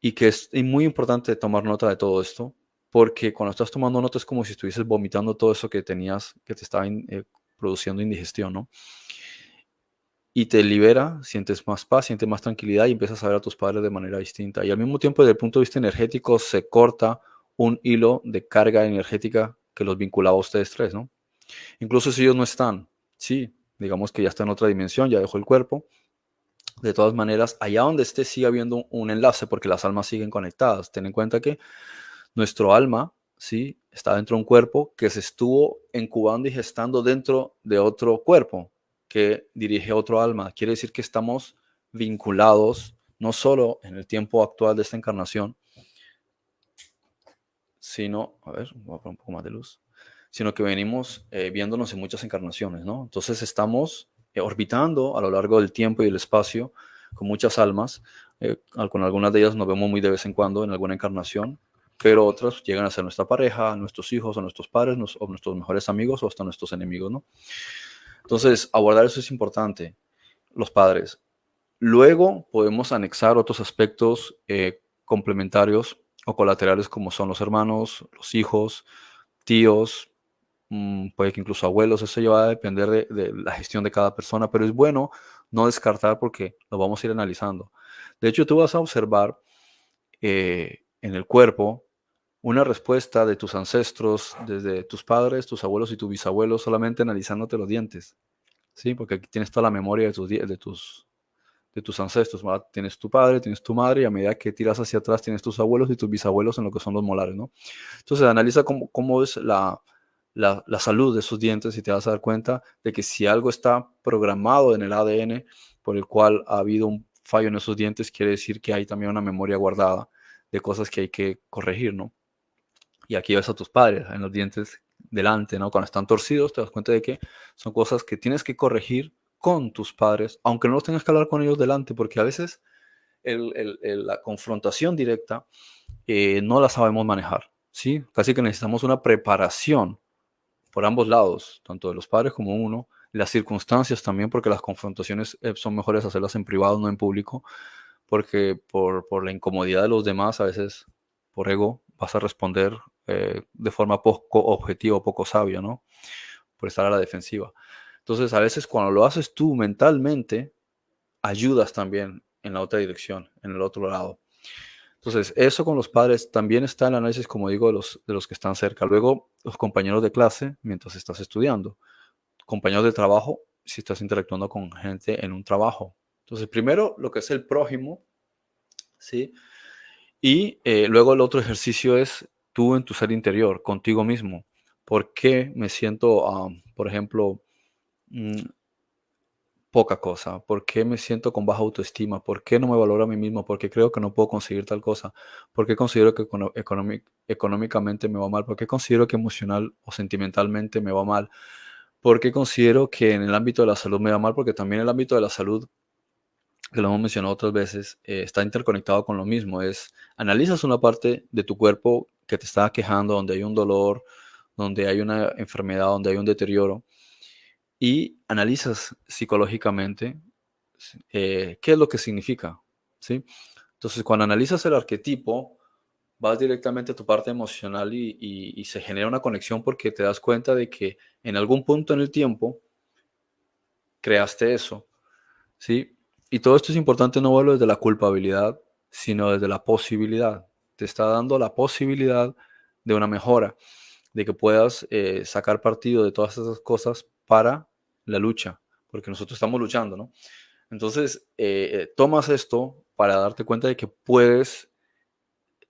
B: y que es muy importante tomar nota de todo esto, porque cuando estás tomando nota es como si estuvieses vomitando todo eso que tenías, que te estaba produciendo indigestión, ¿no? Y te libera, sientes más paz, sientes más tranquilidad y empiezas a ver a tus padres de manera distinta. Y al mismo tiempo, desde el punto de vista energético, se corta un hilo de carga energética que los vinculaba a ustedes tres, ¿no? Incluso si ellos no están, sí, digamos que ya está en otra dimensión, ya dejó el cuerpo. De todas maneras, allá donde esté sigue habiendo un enlace porque las almas siguen conectadas. Ten en cuenta que nuestro alma, sí, está dentro de un cuerpo que se estuvo incubando y gestando dentro de otro cuerpo que dirige a otro alma. Quiere decir que estamos vinculados no solo en el tiempo actual de esta encarnación, sino, a ver, voy a poner un poco más de luz, sino que venimos viéndonos en muchas encarnaciones, ¿no? Entonces estamos orbitando a lo largo del tiempo y el espacio con muchas almas, con algunas de ellas nos vemos muy de vez en cuando en alguna encarnación, pero otras llegan a ser nuestra pareja, nuestros hijos o nuestros padres, o nuestros mejores amigos o hasta nuestros enemigos, ¿no? Entonces, abordar eso es importante, los padres. Luego podemos anexar otros aspectos complementarios o colaterales como son los hermanos, los hijos, tíos, puede que incluso abuelos, eso ya va a depender de la gestión de cada persona, pero es bueno no descartar porque lo vamos a ir analizando. De hecho, tú vas a observar en el cuerpo una respuesta de tus ancestros, desde tus padres, tus abuelos y tus bisabuelos, solamente analizándote los dientes, ¿sí? Porque aquí tienes toda la memoria de tus ancestros, ¿verdad? Tienes tu padre, tienes tu madre, y a medida que tiras hacia atrás tienes tus abuelos y tus bisabuelos en lo que son los molares, ¿no? Entonces analiza cómo es la salud de esos dientes y te vas a dar cuenta de que si algo está programado en el ADN por el cual ha habido un fallo en esos dientes, quiere decir que hay también una memoria guardada de cosas que hay que corregir, ¿no? Y aquí ves a tus padres en los dientes delante, ¿no? Cuando están torcidos, te das cuenta de que son cosas que tienes que corregir con tus padres, aunque no los tengas que hablar con ellos delante, porque a veces la confrontación directa no la sabemos manejar, ¿sí? Casi que necesitamos una preparación por ambos lados, tanto de los padres como uno, las circunstancias también, porque las confrontaciones son mejores hacerlas en privado, no en público, porque por la incomodidad de los demás, a veces por ego, vas a responder de forma poco objetiva, poco sabia, ¿no? Por estar a la defensiva. Entonces, a veces cuando lo haces tú mentalmente, ayudas también en la otra dirección, en el otro lado. Entonces, eso con los padres también está en el análisis, como digo, de los que están cerca. Luego, los compañeros de clase mientras estás estudiando. Compañeros de trabajo si estás interactuando con gente en un trabajo. Entonces, primero lo que es el prójimo, ¿sí? Y luego el otro ejercicio es tú en tu ser interior, contigo mismo. ¿Por qué me siento, por ejemplo, mm, poca cosa? ¿Por qué me siento con baja autoestima? ¿Por qué no me valoro a mí mismo? ¿Por qué creo que no puedo conseguir tal cosa? ¿Por qué considero que económicamente me va mal? ¿Por qué considero que emocional o sentimentalmente me va mal? ¿Por qué considero que en el ámbito de la salud me va mal? Porque también el ámbito de la salud, que lo hemos mencionado otras veces, está interconectado con lo mismo. Analizas una parte de tu cuerpo que te está quejando, donde hay un dolor, donde hay una enfermedad, donde hay un deterioro, y analizas psicológicamente qué es lo que significa, ¿sí? Entonces, cuando analizas el arquetipo, vas directamente a tu parte emocional y se genera una conexión porque te das cuenta de que en algún punto en el tiempo creaste eso, ¿sí? Y todo esto es importante no verlo desde la culpabilidad, sino desde la posibilidad. Te está dando la posibilidad de una mejora, de que puedas sacar partido de todas esas cosas para la lucha, porque nosotros estamos luchando, ¿no? Entonces, tomas esto para darte cuenta de que puedes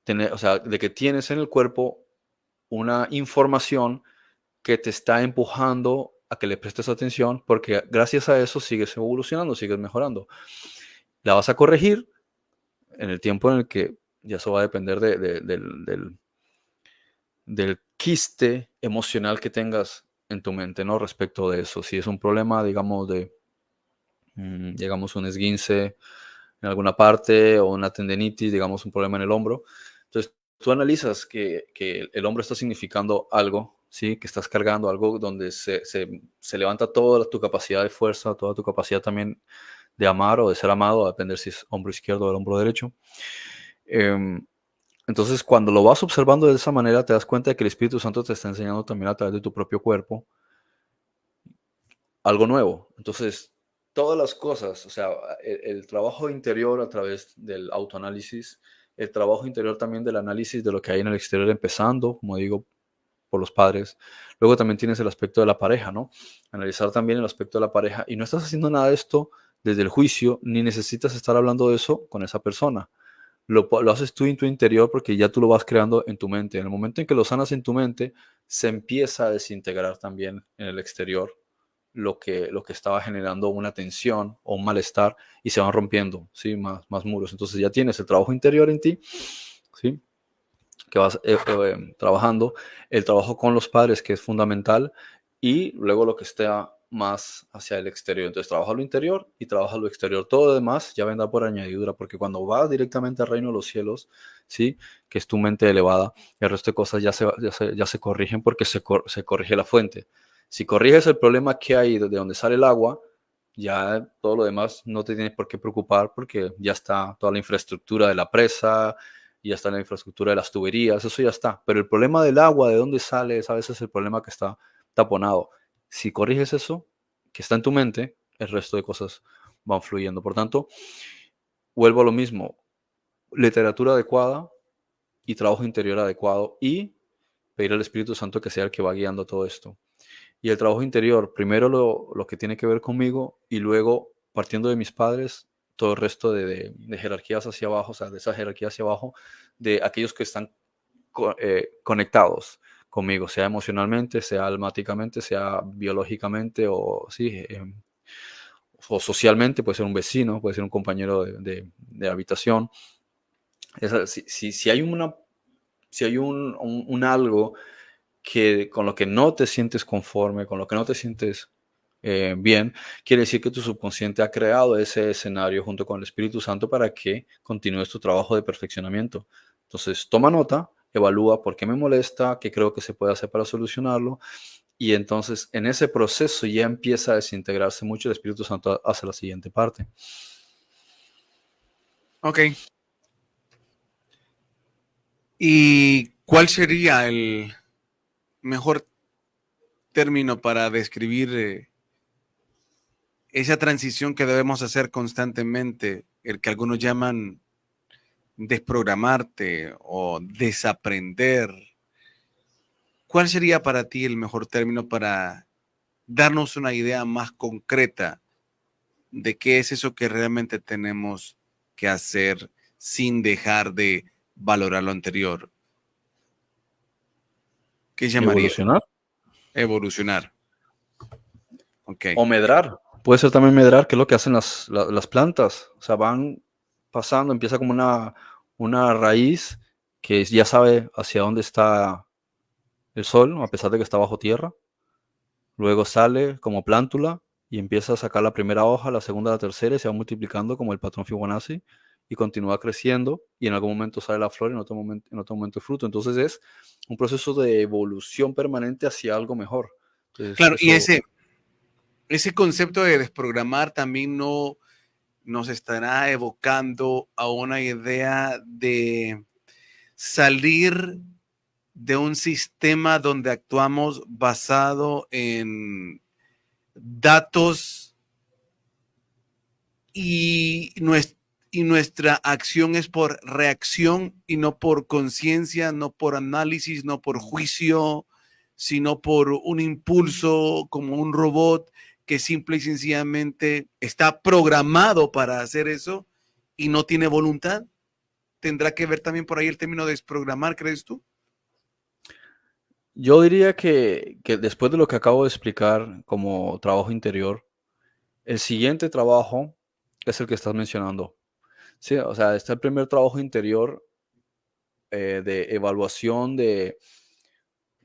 B: tener, o sea, de que tienes en el cuerpo una información que te está empujando a que le prestes atención, porque gracias a eso sigues evolucionando, sigues mejorando. La vas a corregir en el tiempo en el que, ya eso va a depender del quiste emocional que tengas en tu mente, ¿no? Respecto de eso. Si es un problema, digamos, digamos un esguince en alguna parte o una tendinitis, digamos un problema en el hombro. Entonces, tú analizas que el hombro está significando algo, ¿sí? Que estás cargando algo donde se levanta toda tu capacidad de fuerza, toda tu capacidad también de amar o de ser amado, a depender si es hombro izquierdo o el hombro derecho. Em, entonces, cuando lo vas observando de esa manera, te das cuenta de que el Espíritu Santo te está enseñando también a través de tu propio cuerpo algo nuevo. Entonces, todas las cosas, o sea, el trabajo interior a través del autoanálisis, el trabajo interior también del análisis de lo que hay en el exterior, empezando, como digo, por los padres. Luego también tienes el aspecto de la pareja, ¿no? Analizar también el aspecto de la pareja. Y no estás haciendo nada de esto desde el juicio, ni necesitas estar hablando de eso con esa persona. Lo haces tú en tu interior porque ya tú lo vas creando en tu mente. En el momento en que lo sanas en tu mente, se empieza a desintegrar también en el exterior lo que estaba generando una tensión o un malestar y se van rompiendo, ¿sí? Más muros. Entonces ya tienes el trabajo interior en ti, ¿sí? Que vas trabajando, el trabajo con los padres, que es fundamental, y luego lo que está más hacia el exterior. Entonces trabaja lo interior y trabaja lo exterior. Todo lo demás ya vendrá por añadidura, porque cuando vas directamente al reino de los cielos, ¿sí? Que es tu mente elevada, el resto de cosas ya se corrigen porque se corrige la fuente. Si corriges el problema que hay de donde sale el agua, ya todo lo demás no te tienes por qué preocupar porque ya está toda la infraestructura de la presa, ya está la infraestructura de las tuberías, eso ya está. Pero el problema del agua, de dónde sale, es a veces el problema que está taponado. Si corriges eso, que está en tu mente, el resto de cosas van fluyendo. Por tanto, vuelvo a lo mismo, literatura adecuada y trabajo interior adecuado y pedir al Espíritu Santo que sea el que va guiando todo esto. Y el trabajo interior, primero lo que tiene que ver conmigo y luego, partiendo de mis padres, todo el resto de jerarquías hacia abajo, o sea, de esa jerarquía hacia abajo, de aquellos que están conectados conmigo, sea emocionalmente, sea almáticamente, sea biológicamente o, sí, o socialmente, puede ser un vecino, puede ser un compañero de habitación. Si hay un algo con lo que no te sientes conforme, con lo que no te sientes bien, quiere decir que tu subconsciente ha creado ese escenario junto con el Espíritu Santo para que continúes tu trabajo de perfeccionamiento. Entonces, toma nota, evalúa por qué me molesta, qué creo que se puede hacer para solucionarlo, y entonces en ese proceso ya empieza a desintegrarse mucho el Espíritu Santo hacia la siguiente parte.
A: Ok. ¿Y cuál sería el mejor término para describir esa transición que debemos hacer constantemente, el que algunos llaman desprogramarte o desaprender? ¿Cuál sería para ti el mejor término para darnos una idea más concreta de qué es eso que realmente tenemos que hacer sin dejar de valorar lo anterior? ¿Qué llamaría?
B: Evolucionar
A: Evolucionar. Ok.
B: o medrar. Puede ser también medrar, que es lo que hacen las plantas. O sea, van pasando, empieza como una raíz que ya sabe hacia dónde está el sol, a pesar de que está bajo tierra. Luego sale como plántula y empieza a sacar la primera hoja, la segunda, la tercera y se va multiplicando como el patrón Fibonacci y continúa creciendo y en algún momento sale la flor y en otro momento el fruto. Entonces es un proceso de evolución permanente hacia algo mejor. Entonces
A: Claro, y
B: eso
A: ese concepto de desprogramar también no nos estará evocando a una idea de salir de un sistema donde actuamos basado en datos y, nuestra acción es por reacción y no por conciencia, no por análisis, no por juicio, sino por un impulso como un robot que simple y sencillamente está programado para hacer eso y no tiene voluntad. ¿Tendrá que ver también por ahí el término de desprogramar, crees tú?
B: yo diría que después de lo que acabo de explicar como trabajo interior, el siguiente trabajo es el que estás mencionando. Sí, o sea, está el primer trabajo interior de evaluación de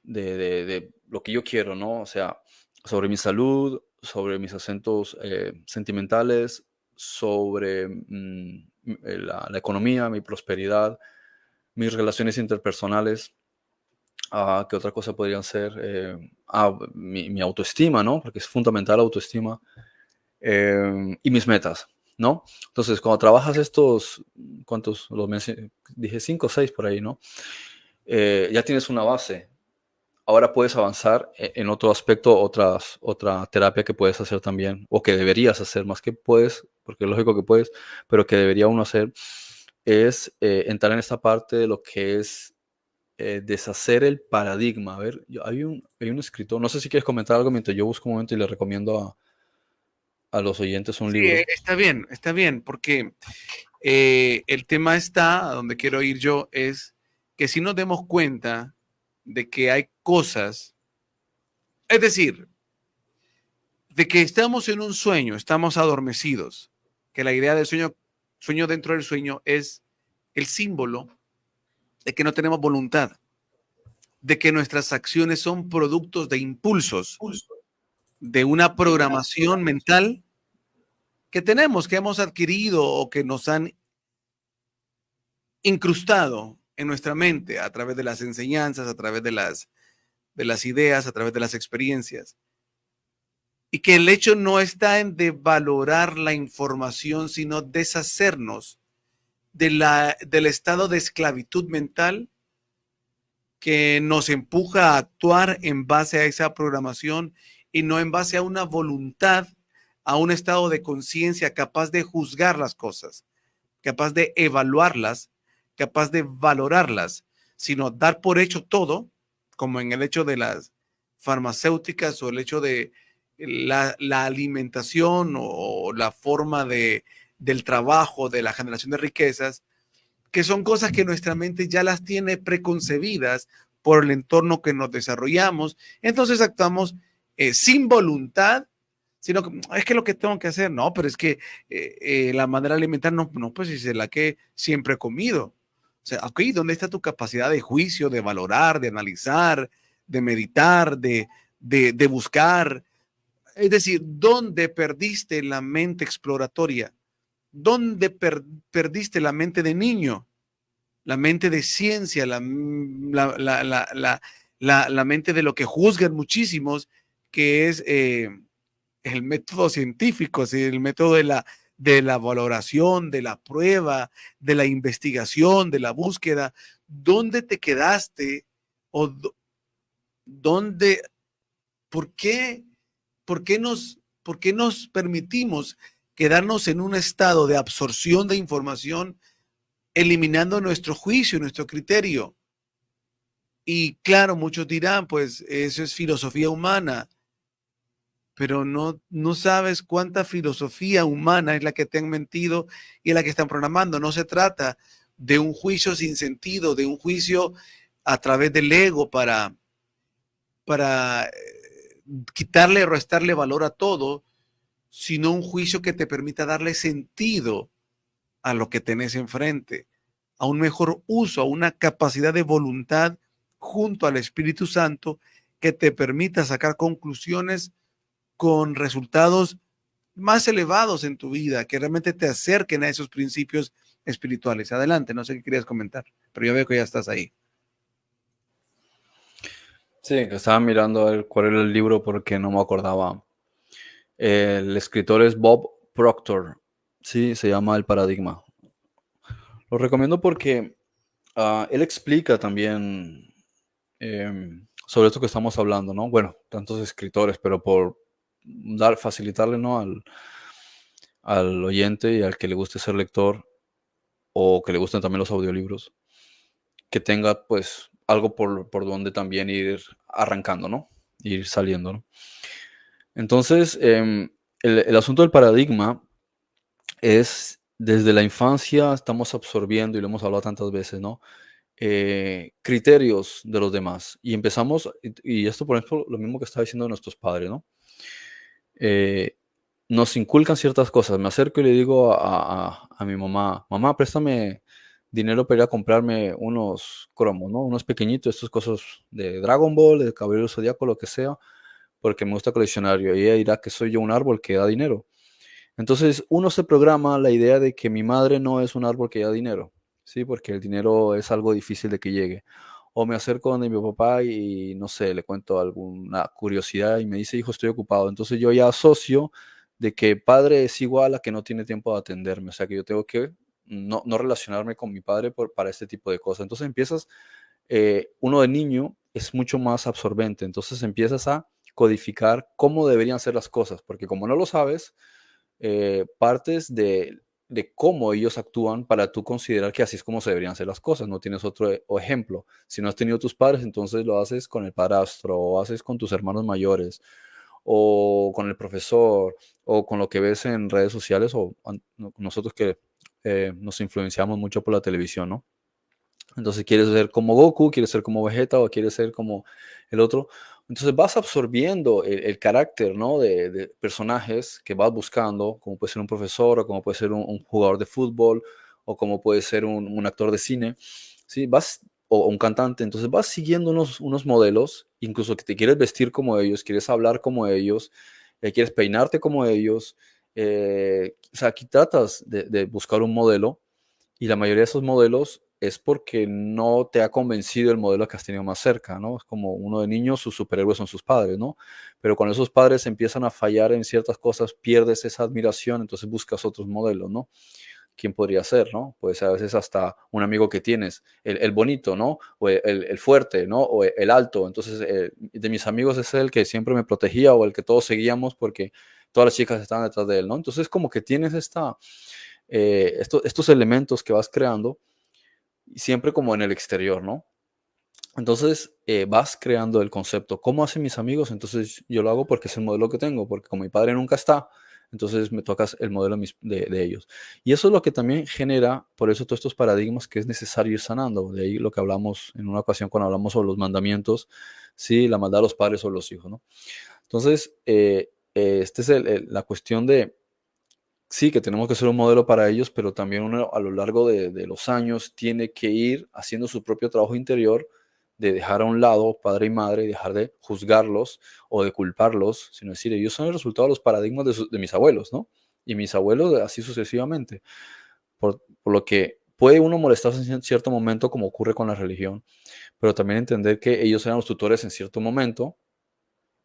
B: lo que yo quiero, ¿no? O sea, sobre mi salud, sobre mis acentos sentimentales, sobre la economía, mi prosperidad, mis relaciones interpersonales. ¿Qué otra cosa podrían ser? Mi autoestima, ¿no? Porque es fundamental la autoestima. Y mis metas, ¿no? Entonces, cuando trabajas estos, ¿cuántos? Dije 5 o 6 por ahí, ¿no? Ya tienes una base. Ahora puedes avanzar en otro aspecto, otra terapia que puedes hacer también, o que deberías hacer, más que puedes, porque es lógico que puedes, pero que debería uno hacer, es entrar en esta parte de lo que es deshacer el paradigma. A ver, hay un escritor, no sé si quieres comentar algo mientras yo busco un momento y le recomiendo a los oyentes un
A: Sí,
B: libro.
A: está bien, porque el tema está, a donde quiero ir yo, es que si nos demos cuenta de que hay cosas, es decir, de que estamos en un sueño, estamos adormecidos, que la idea del sueño dentro del sueño es el símbolo de que no tenemos voluntad, de que nuestras acciones son productos de impulsos, de una programación mental que tenemos, que hemos adquirido o que nos han incrustado en nuestra mente a través de las enseñanzas, a través de las ideas, a través de las experiencias. Y que el hecho no está en devalorar la información, sino deshacernos del estado de esclavitud mental que nos empuja a actuar en base a esa programación y no en base a una voluntad, a un estado de conciencia capaz de juzgar las cosas, capaz de evaluarlas, capaz de valorarlas, sino dar por hecho todo, como en el hecho de las farmacéuticas o el hecho de la alimentación o la forma del trabajo, de la generación de riquezas, que son cosas que nuestra mente ya las tiene preconcebidas por el entorno que nos desarrollamos. Entonces actuamos sin voluntad, sino que es que lo que tengo que hacer, no, pero es que la manera alimentar, no, no, pues es la que siempre he comido. O sea, ok, ¿dónde está tu capacidad de juicio, de valorar, de analizar, de meditar, de buscar? Es decir, ¿dónde perdiste la mente exploratoria? ¿Dónde perdiste la mente de niño? La mente de ciencia, la mente de lo que juzgan muchísimos, que es el método científico, ¿sí? El método de la valoración, de la prueba, de la investigación, de la búsqueda. ¿Dónde te quedaste? ¿O dónde, por qué, por qué nos permitimos quedarnos en un estado de absorción de información, eliminando nuestro juicio, nuestro criterio? Y claro, muchos dirán, pues eso es filosofía humana, pero no sabes cuánta filosofía humana es la que te han mentido y es la que están programando. No se trata de un juicio sin sentido, de un juicio a través del ego para quitarle o restarle valor a todo, sino un juicio que te permita darle sentido a lo que tenés enfrente, a un mejor uso, a una capacidad de voluntad junto al Espíritu Santo que te permita sacar conclusiones con resultados más elevados en tu vida, que realmente te acerquen a esos principios espirituales. Adelante, no sé qué querías comentar, pero yo veo que ya estás ahí.
B: Sí, que estaba mirando a ver cuál era el libro porque no me acordaba. El escritor es Bob Proctor. Sí, se llama El Paradigma. Lo recomiendo porque él explica también sobre esto que estamos hablando, ¿no? Bueno, tantos escritores, pero por facilitarle, ¿no? Al oyente y al que le guste ser lector o que le gusten también los audiolibros, que tenga pues algo por donde también ir arrancando, ¿no? Ir saliendo, ¿no? Entonces, el asunto del paradigma es desde la infancia estamos absorbiendo, y lo hemos hablado tantas veces, ¿no? Criterios de los demás. Y empezamos, y esto por ejemplo, lo mismo que estaba diciendo nuestros padres, ¿no? Eh, Nos inculcan ciertas cosas. Me acerco y le digo a mi mamá, mamá, préstame dinero para ir a comprarme unos cromos, ¿no? Unos pequeñitos, estas cosas de Dragon Ball, de Caballero Zodíaco, lo que sea, porque me gusta coleccionar, y ella dirá que soy yo un árbol que da dinero. Entonces uno se programa la idea de que mi madre no es un árbol que da dinero, ¿sí? Porque el dinero es algo difícil de que llegue. O me acerco donde mi papá y no sé, le cuento alguna curiosidad y me dice, hijo, estoy ocupado. Entonces yo ya asocio de que padre es igual a que no tiene tiempo de atenderme. O sea que yo tengo que no relacionarme con mi padre para este tipo de cosas. Entonces empiezas, uno de niño es mucho más absorbente. Entonces empiezas a codificar cómo deberían ser las cosas, porque como no lo sabes, partes de cómo ellos actúan para tú considerar que así es como se deberían hacer las cosas. No tienes otro ejemplo. Si no has tenido tus padres, entonces lo haces con el padrastro, o haces con tus hermanos mayores, o con el profesor, o con lo que ves en redes sociales, o nosotros que nos influenciamos mucho por la televisión, ¿no? Entonces quieres ser como Goku, quieres ser como Vegeta o quieres ser como el otro. Entonces vas absorbiendo el carácter, ¿no? De personajes que vas buscando, como puede ser un profesor o como puede ser un jugador de fútbol o como puede ser un actor de cine, ¿sí? O un cantante. Entonces vas siguiendo unos modelos, incluso que te quieres vestir como ellos, quieres hablar como ellos, quieres peinarte como ellos. O sea, aquí tratas de buscar un modelo y la mayoría de esos modelos es porque no te ha convencido el modelo que has tenido más cerca, ¿no? Es como uno de niños, sus superhéroes son sus padres, ¿no? Pero cuando esos padres empiezan a fallar en ciertas cosas, pierdes esa admiración, entonces buscas otros modelos, ¿no? ¿Quién podría ser, no? Puede ser a veces hasta un amigo que tienes, el bonito, ¿no? O el fuerte, ¿no? O el alto. Entonces, de mis amigos es el que siempre me protegía o el que todos seguíamos porque todas las chicas estaban detrás de él, ¿no? Entonces, como que tienes estos elementos que vas creando siempre como en el exterior, ¿no? Entonces vas creando el concepto. ¿Cómo hacen mis amigos? Entonces yo lo hago porque es el modelo que tengo, porque como mi padre nunca está, entonces me toca el modelo de ellos. Y eso es lo que también genera, por eso todos estos paradigmas que es necesario ir sanando. De ahí lo que hablamos en una ocasión cuando hablamos sobre los mandamientos, sí, la maldad de los padres sobre los hijos, ¿no? Entonces, esta es la cuestión de sí, que tenemos que ser un modelo para ellos, pero también uno a lo largo de los años tiene que ir haciendo su propio trabajo interior de dejar a un lado padre y madre y dejar de juzgarlos o de culparlos, sino decir, ellos son el resultado de los paradigmas de mis abuelos, ¿no? Y mis abuelos así sucesivamente. Por lo que puede uno molestarse en cierto momento, como ocurre con la religión, pero también entender que ellos eran los tutores en cierto momento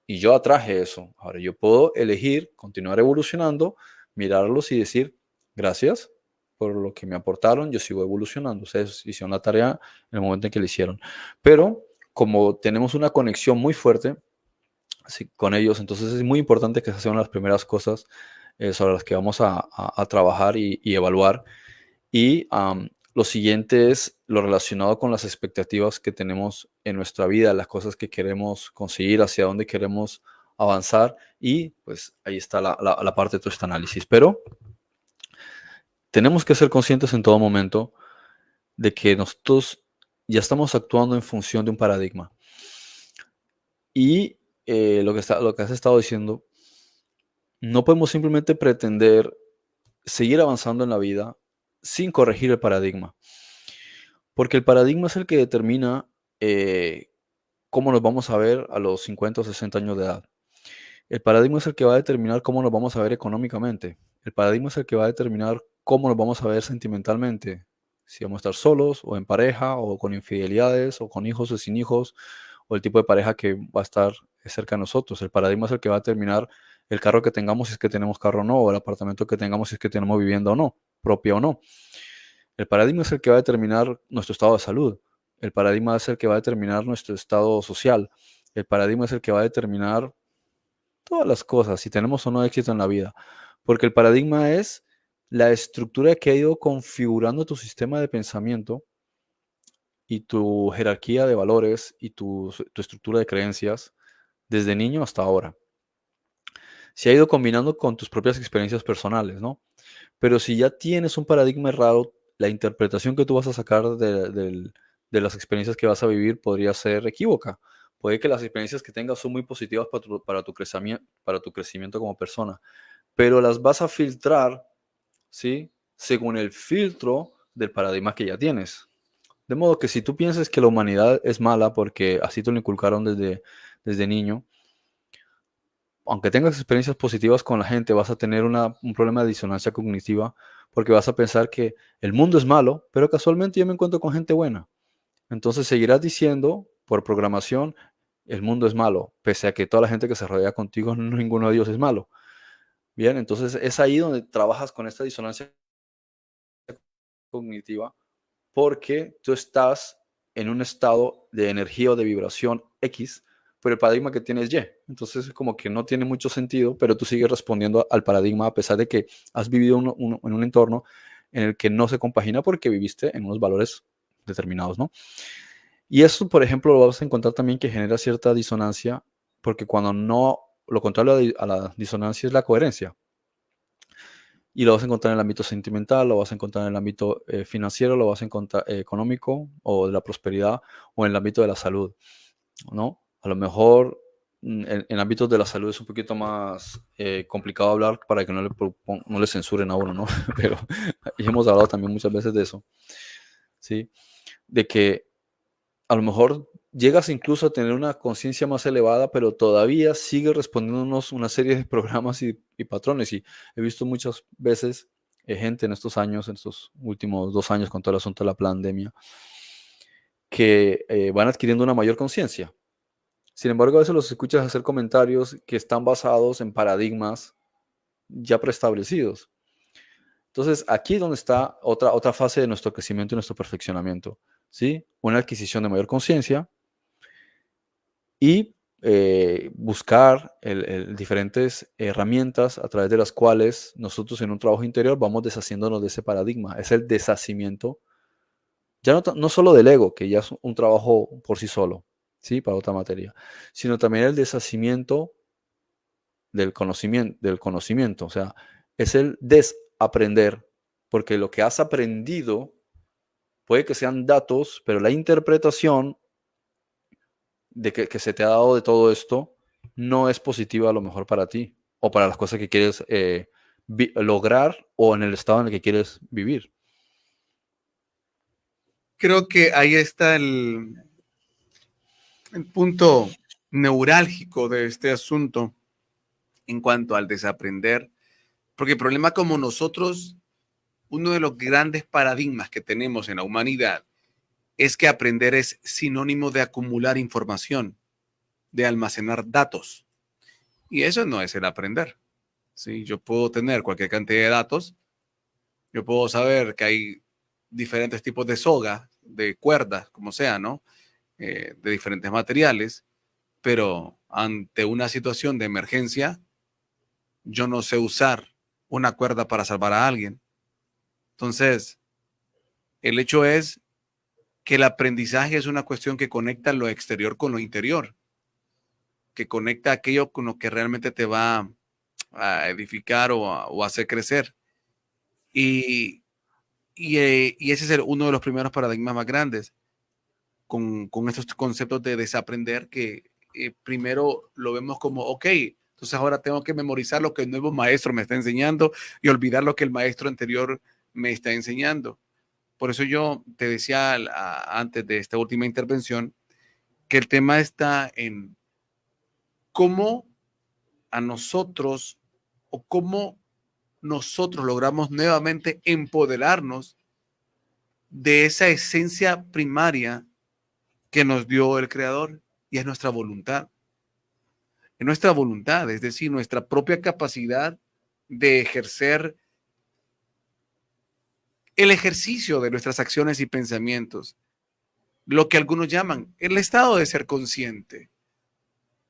B: y yo atraje eso. Ahora yo puedo elegir continuar evolucionando, mirarlos y decir, gracias por lo que me aportaron, yo sigo evolucionando. Ustedes hicieron la tarea en el momento en que la hicieron. Pero como tenemos una conexión muy fuerte así, con ellos, entonces es muy importante que esas sean las primeras cosas sobre las que vamos a trabajar y evaluar. Y lo siguiente es lo relacionado con las expectativas que tenemos en nuestra vida, las cosas que queremos conseguir, hacia dónde queremos avanzar. Y pues ahí está la parte de todo este análisis. Pero tenemos que ser conscientes en todo momento de que nosotros ya estamos actuando en función de un paradigma. Y lo que has estado diciendo, no podemos simplemente pretender seguir avanzando en la vida sin corregir el paradigma. Porque el paradigma es el que determina cómo nos vamos a ver a los 50 o 60 años de edad. El paradigma es el que va a determinar cómo nos vamos a ver económicamente. El paradigma es el que va a determinar cómo nos vamos a ver sentimentalmente. Si vamos a estar solos o en pareja o con infidelidades o con hijos o sin hijos o el tipo de pareja que va a estar cerca de nosotros. El paradigma es el que va a determinar el carro que tengamos si es que tenemos carro o no, o el apartamento que tengamos si es que tenemos vivienda o no, propia o no. El paradigma es el que va a determinar nuestro estado de salud. El paradigma es el que va a determinar nuestro estado social. El paradigma es el que va a determinar todas las cosas, si tenemos o no éxito en la vida. Porque el paradigma es la estructura que ha ido configurando tu sistema de pensamiento y tu jerarquía de valores y tu estructura de creencias desde niño hasta ahora. Se ha ido combinando con tus propias experiencias personales, ¿no? Pero si ya tienes un paradigma errado, la interpretación que tú vas a sacar de las experiencias que vas a vivir podría ser equívoca. Puede que las experiencias que tengas son muy positivas para tu crecimiento como persona, pero las vas a filtrar, ¿sí? Según el filtro del paradigma que ya tienes. De modo que si tú piensas que la humanidad es mala porque así te lo inculcaron desde niño, aunque tengas experiencias positivas con la gente, vas a tener un problema de disonancia cognitiva porque vas a pensar que el mundo es malo, pero casualmente yo me encuentro con gente buena. Entonces seguirás diciendo por programación, el mundo es malo, pese a que toda la gente que se rodea contigo, ninguno de ellos es malo. Bien, entonces es ahí donde trabajas con esta disonancia cognitiva porque tú estás en un estado de energía o de vibración X, pero el paradigma que tienes Y. Entonces, como que no tiene mucho sentido, pero tú sigues respondiendo al paradigma a pesar de que has vivido en un entorno en el que no se compagina porque viviste en unos valores determinados, ¿no? Y eso, por ejemplo, lo vas a encontrar también que genera cierta disonancia, porque cuando no, lo contrario a la disonancia es la coherencia. Y lo vas a encontrar en el ámbito sentimental, lo vas a encontrar en el ámbito financiero, lo vas a encontrar económico o de la prosperidad o en el ámbito de la salud, ¿no? A lo mejor en ámbitos de la salud es un poquito más complicado hablar para que no le censuren a uno, ¿no? Pero y hemos hablado también muchas veces de eso, ¿sí? De que a lo mejor llegas incluso a tener una conciencia más elevada, pero todavía sigue respondiéndonos una serie de programas y patrones. Y he visto muchas veces gente en estos años, en estos últimos 2 años con todo el asunto de la pandemia, que van adquiriendo una mayor conciencia. Sin embargo, a veces los escuchas hacer comentarios que están basados en paradigmas ya preestablecidos. Entonces, aquí es donde está otra fase de nuestro crecimiento y nuestro perfeccionamiento, ¿sí? Una adquisición de mayor conciencia y buscar diferentes herramientas a través de las cuales nosotros en un trabajo interior vamos deshaciéndonos de ese paradigma. Es el deshacimiento, ya no solo del ego, que ya es un trabajo por sí solo, ¿sí? Para otra materia, sino también el deshacimiento del conocimiento. O sea, es el desaprender, porque lo que has aprendido puede que sean datos, pero la interpretación de que se te ha dado de todo esto no es positiva a lo mejor para ti o para las cosas que quieres lograr o en el estado en el que quieres vivir.
A: Creo que ahí está el punto neurálgico de este asunto en cuanto al desaprender, porque el problema como nosotros, uno de los grandes paradigmas que tenemos en la humanidad es que aprender es sinónimo de acumular información, de almacenar datos. Y eso no es el aprender. ¿Sí? Yo puedo tener cualquier cantidad de datos, yo puedo saber que hay diferentes tipos de soga, de cuerdas, como sea, ¿no? De diferentes materiales, pero ante una situación de emergencia, yo no sé usar una cuerda para salvar a alguien. Entonces, el hecho es que el aprendizaje es una cuestión que conecta lo exterior con lo interior, que conecta aquello con lo que realmente te va a edificar o a hacer crecer. Y, y ese es uno de los primeros paradigmas más grandes con estos conceptos de desaprender que primero lo vemos como, ok, entonces ahora tengo que memorizar lo que el nuevo maestro me está enseñando y olvidar lo que el maestro anterior me está enseñando. Por eso yo te decía antes de esta última intervención que el tema está en cómo a nosotros o cómo nosotros logramos nuevamente empoderarnos de esa esencia primaria que nos dio el Creador y es nuestra voluntad. Es nuestra voluntad, es decir, nuestra propia capacidad de ejercer el ejercicio de nuestras acciones y pensamientos, lo que algunos llaman el estado de ser consciente,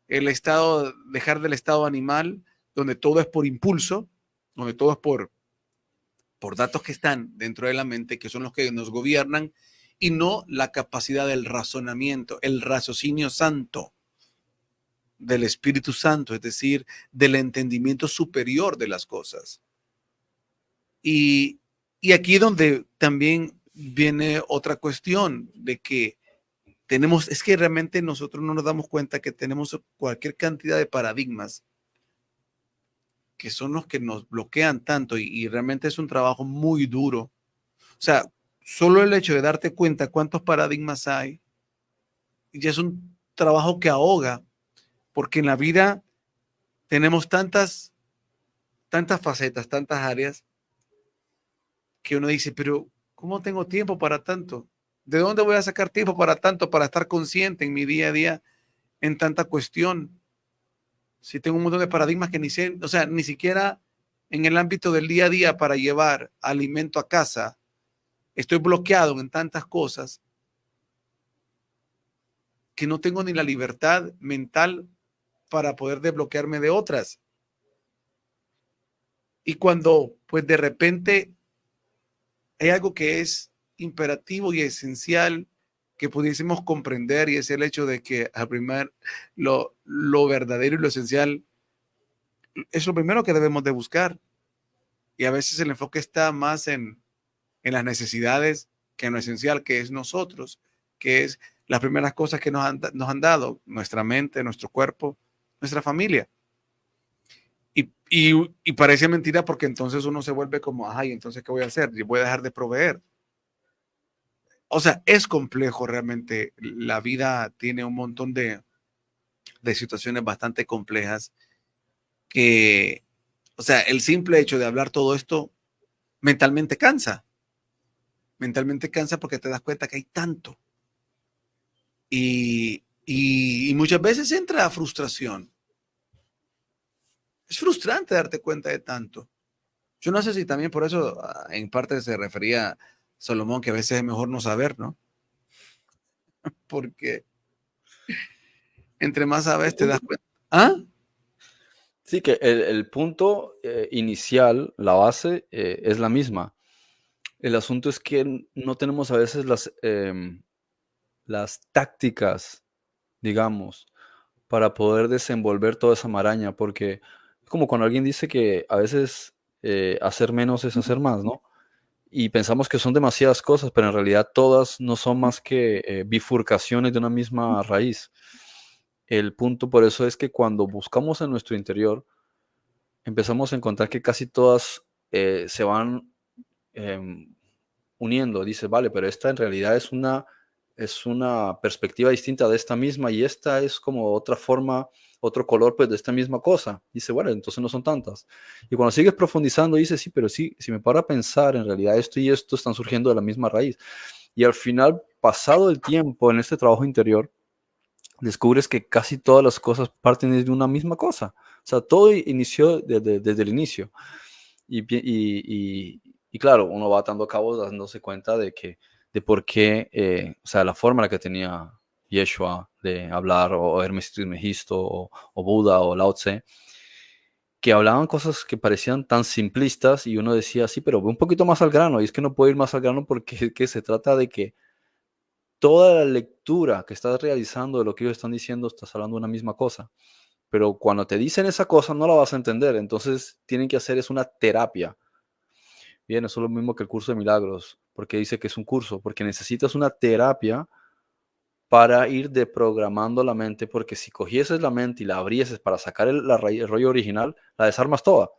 A: el estado, dejar del estado animal, donde todo es por impulso, donde todo es por datos que están dentro de la mente, que son los que nos gobiernan, y no la capacidad del razonamiento, el raciocinio santo del Espíritu Santo, es decir, del entendimiento superior de las cosas. Y, y aquí es donde también viene otra cuestión de que tenemos, es que realmente nosotros no nos damos cuenta que tenemos cualquier cantidad de paradigmas que son los que nos bloquean tanto y realmente es un trabajo muy duro. O sea, solo el hecho de darte cuenta cuántos paradigmas hay ya es un trabajo que ahoga, porque en la vida tenemos tantas facetas, tantas áreas, que uno dice, pero ¿cómo tengo tiempo para tanto? ¿De dónde voy a sacar tiempo para tanto, para estar consciente en mi día a día en tanta cuestión? Si tengo un montón de paradigmas que ni sé, o sea, ni siquiera en el ámbito del día a día para llevar alimento a casa, estoy bloqueado en tantas cosas que no tengo ni la libertad mental para poder desbloquearme de otras. Y cuando, pues de repente, hay algo que es imperativo y esencial que pudiésemos comprender, y es el hecho de que al primer lo verdadero y lo esencial es lo primero que debemos de buscar. Y a veces el enfoque está más en las necesidades que en lo esencial, que es nosotros, que es las primeras cosas que nos han dado, nuestra mente, nuestro cuerpo, nuestra familia. Y parece mentira porque entonces uno se vuelve como, ay, entonces, ¿qué voy a hacer? Yo voy a dejar de proveer. O sea, es complejo realmente. La vida tiene un montón de situaciones bastante complejas que, o sea, el simple hecho de hablar todo esto mentalmente cansa. Mentalmente cansa porque te das cuenta que hay tanto. Y muchas veces entra a frustración. Es frustrante darte cuenta de tanto. Yo no sé si también por eso en parte se refería a Salomón, que a veces es mejor no saber, ¿no? Porque entre más sabes te das cuenta. ¿Ah?
B: Sí, que el punto inicial, la base, es la misma. El asunto es que no tenemos a veces las tácticas, digamos, para poder desenvolver toda esa maraña, porque es como cuando alguien dice que a veces hacer menos es hacer más, ¿no? Y pensamos que son demasiadas cosas, pero en realidad todas no son más que bifurcaciones de una misma raíz. El punto por eso es que cuando buscamos en nuestro interior, empezamos a encontrar que casi todas se van em, uniendo. Dice, vale, pero esta en realidad es una perspectiva distinta de esta misma y esta es como otra forma, otro color pues de esta misma cosa. Dice, bueno, entonces no son tantas. Y cuando sigues profundizando, dice, sí, pero sí, si me paro a pensar, en realidad esto y esto están surgiendo de la misma raíz. Y al final, pasado el tiempo en este trabajo interior, descubres que casi todas las cosas parten de una misma cosa. O sea, todo inició desde el inicio. Y claro, uno va atando cabos dándose cuenta de por qué, o sea, la forma en la que tenía Yeshua de hablar, o Hermes Trismegisto, o Buda, o Lao Tse, que hablaban cosas que parecían tan simplistas y uno decía, sí, pero ve un poquito más al grano. Y es que no puedo ir más al grano porque es que se trata de que toda la lectura que estás realizando de lo que ellos están diciendo, estás hablando de una misma cosa. Pero cuando te dicen esa cosa, no la vas a entender. Entonces, tienen que hacer es una terapia. Bien, eso es lo mismo que el curso de milagros. Porque dice que es un curso, porque necesitas una terapia para ir deprogramando la mente, porque si cogieses la mente y la abrieses para sacar el rollo original, la desarmas toda,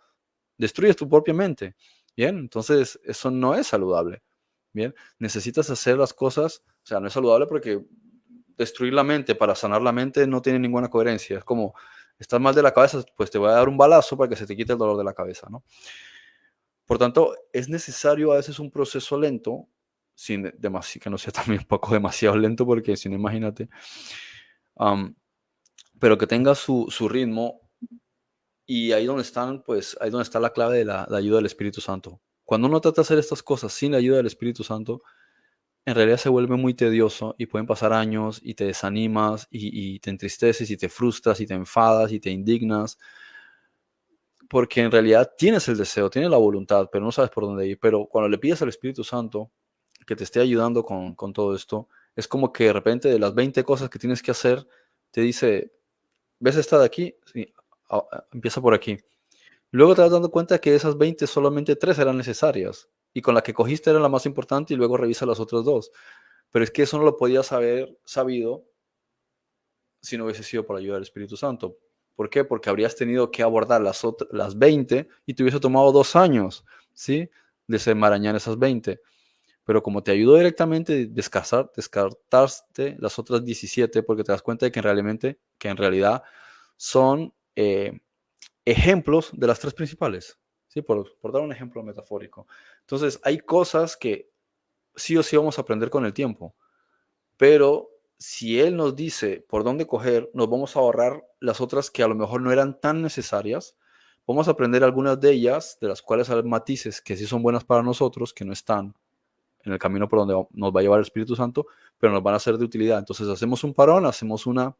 B: destruyes tu propia mente. Bien, entonces eso no es saludable. Bien, necesitas hacer las cosas, o sea, no es saludable porque destruir la mente para sanar la mente no tiene ninguna coherencia. Es como, estás mal de la cabeza, pues te voy a dar un balazo para que se te quite el dolor de la cabeza, ¿no? Por tanto, es necesario a veces un proceso lento, que no sea también un poco demasiado lento, porque si no, imagínate, um, pero que tenga su ritmo, y ahí donde están, pues ahí donde está la clave de la ayuda del Espíritu Santo. Cuando uno trata de hacer estas cosas sin la ayuda del Espíritu Santo, en realidad se vuelve muy tedioso y pueden pasar años y te desanimas y te entristeces y te frustras y te enfadas y te indignas porque en realidad tienes el deseo, tienes la voluntad, pero no sabes por dónde ir. Pero cuando le pides al Espíritu Santo que te esté ayudando con todo esto, es como que de repente de las 20 cosas que tienes que hacer, te dice, ¿ves esta de aquí? Sí, empieza por aquí. Luego te vas dando cuenta que de esas 20 solamente 3 eran necesarias y con la que cogiste era la más importante y luego revisa las otras dos. Pero es que eso no lo podías haber sabido si no hubiese sido por la ayuda del Espíritu Santo. ¿Por qué? Porque habrías tenido que abordar las 20 y te hubiese tomado 2 años, ¿sí? Desenmarañar esas 20. Pero como te ayudó directamente, descartaste las otras 17 porque te das cuenta de que en realidad son ejemplos de las tres principales, ¿sí? Por dar un ejemplo metafórico. Entonces, hay cosas que sí o sí vamos a aprender con el tiempo, pero si Él nos dice por dónde coger, nos vamos a ahorrar las otras que a lo mejor no eran tan necesarias. Vamos a aprender algunas de ellas, de las cuales hay matices que sí son buenas para nosotros, que no están en el camino por donde nos va a llevar el Espíritu Santo, pero nos van a ser de utilidad. Entonces hacemos un parón, hacemos una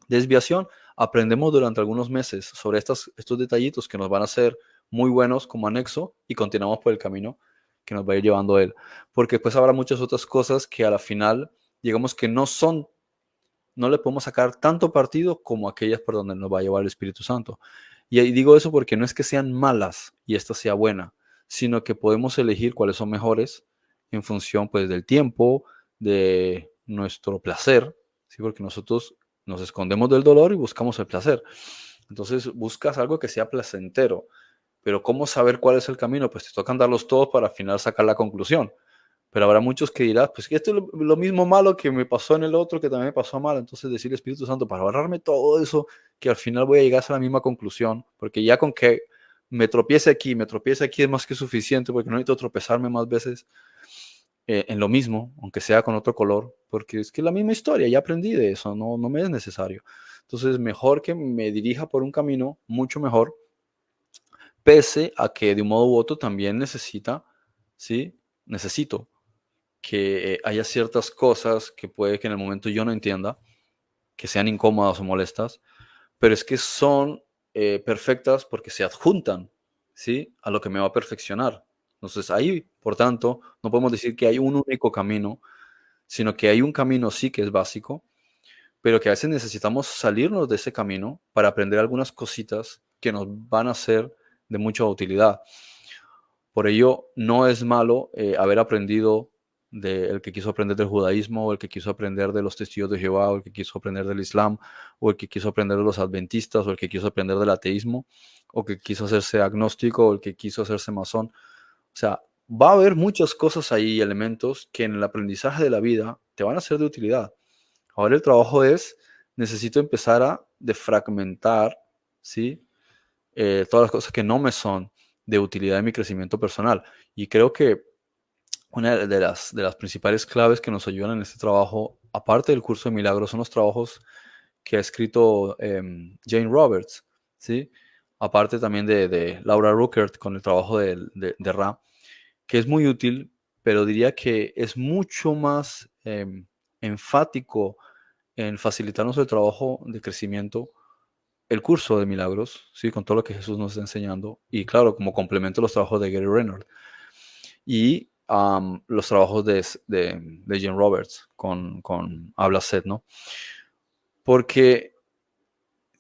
B: desviación, aprendemos durante algunos meses sobre estos detallitos que nos van a ser muy buenos como anexo y continuamos por el camino que nos va a ir llevando Él. Porque pues habrá muchas otras cosas que a la final, digamos que no le podemos sacar tanto partido como aquellas por donde nos va a llevar el Espíritu Santo. Y ahí digo eso porque no es que sean malas y esta sea buena, sino que podemos elegir cuáles son mejores en función pues del tiempo, de nuestro placer, ¿sí? Porque nosotros nos escondemos del dolor y buscamos el placer. Entonces buscas algo que sea placentero, pero ¿cómo saber cuál es el camino? Pues te toca andarlos todos para al final sacar la conclusión. Pero habrá muchos que dirán, pues que esto es lo mismo malo que me pasó en el otro, que también me pasó mal. Entonces decir Espíritu Santo, para ahorrarme todo eso, que al final voy a llegar a la misma conclusión, porque ya con que me tropiece aquí es más que suficiente, porque no necesito tropezarme más veces en lo mismo, aunque sea con otro color, porque es que es la misma historia, ya aprendí de eso, no me es necesario. Entonces, mejor que me dirija por un camino mucho mejor, pese a que de un modo u otro también ¿sí? Necesito que haya ciertas cosas que puede que en el momento yo no entienda, que sean incómodas o molestas, pero es que son perfectas porque se adjuntan, ¿sí? A lo que me va a perfeccionar. Entonces ahí, por tanto, no podemos decir que hay un único camino, sino que hay un camino sí que es básico, pero que a veces necesitamos salirnos de ese camino para aprender algunas cositas que nos van a ser de mucha utilidad. Por ello, no es malo haber aprendido el que quiso aprender del judaísmo, o el que quiso aprender de los testigos de Jehová, o el que quiso aprender del Islam, o el que quiso aprender de los adventistas, o el que quiso aprender del ateísmo, o que quiso hacerse agnóstico, o el que quiso hacerse masón. O sea, va a haber muchas cosas ahí, elementos que en el aprendizaje de la vida te van a ser de utilidad. Ahora el trabajo es, necesito empezar a defragmentar, ¿sí? Todas las cosas que no me son de utilidad en mi crecimiento personal. Y creo que una de las principales claves que nos ayudan en este trabajo, aparte del curso de milagros, son los trabajos que ha escrito Jane Roberts, ¿sí? Aparte también de Laura Ruckert con el trabajo de Ra, que es muy útil, pero diría que es mucho más enfático en facilitarnos el trabajo de crecimiento el curso de milagros, ¿sí? Con todo lo que Jesús nos está enseñando, y claro, como complemento los trabajos de Gary Renard y los trabajos de Jim Roberts con Habla Set, ¿no? Porque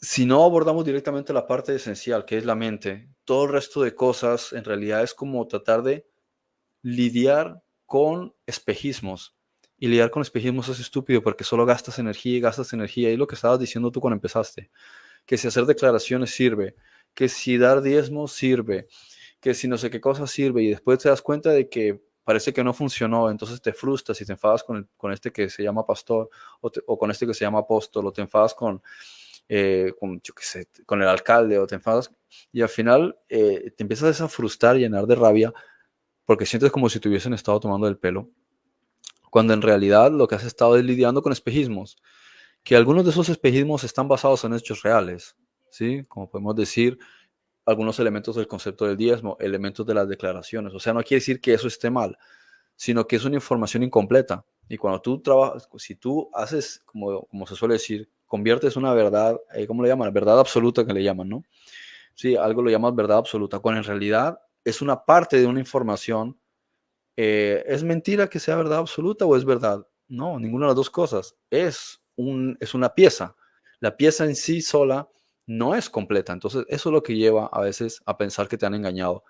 B: si no abordamos directamente la parte esencial, que es la mente, todo el resto de cosas en realidad es como tratar de lidiar con espejismos. Y lidiar con espejismos es estúpido porque solo gastas energía y gastas energía. Y es lo que estabas diciendo tú cuando empezaste. Que si hacer declaraciones sirve, que si dar diezmos sirve, que si no sé qué cosa sirve, y después te das cuenta de que parece que no funcionó, entonces te frustras y te enfadas con este que se llama pastor, o con este que se llama apóstol, o te enfadas yo qué sé, con el alcalde, o te enfadas, y al final te empiezas a frustrar y llenar de rabia, porque sientes como si te hubiesen estado tomando el pelo, cuando en realidad lo que has estado es lidiando con espejismos, que algunos de esos espejismos están basados en hechos reales, ¿sí? Como podemos decir, algunos elementos del concepto del diezmo, elementos de las declaraciones. O sea, no quiere decir que eso esté mal, sino que es una información incompleta. Y cuando tú trabajas, si tú haces, como se suele decir, conviertes una verdad, ¿cómo le llaman? Verdad absoluta que le llaman, ¿no? Sí, algo lo llamas verdad absoluta, cuando en realidad es una parte de una información. ¿Es mentira que sea verdad absoluta o es verdad? No, ninguna de las dos cosas. Es una pieza. La pieza en sí sola no es completa. Entonces, eso es lo que lleva a veces a pensar que te han engañado.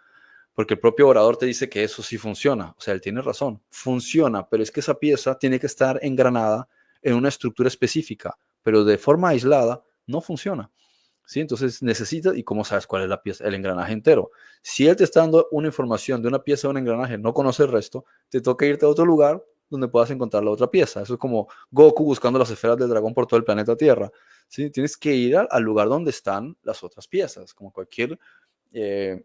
B: Porque el propio orador te dice que eso sí funciona. O sea, él tiene razón. Funciona, pero es que esa pieza tiene que estar engranada en una estructura específica. Pero de forma aislada no funciona. ¿Sí? Entonces necesitas, ¿y cómo sabes cuál es la pieza? El engranaje entero. Si él te está dando una información de una pieza de un engranaje, no conoce el resto, te toca irte a otro lugar donde puedas encontrar la otra pieza. Eso es como Goku buscando las esferas del dragón por todo el planeta Tierra. ¿Sí? Tienes que ir al lugar donde están las otras piezas, como cualquier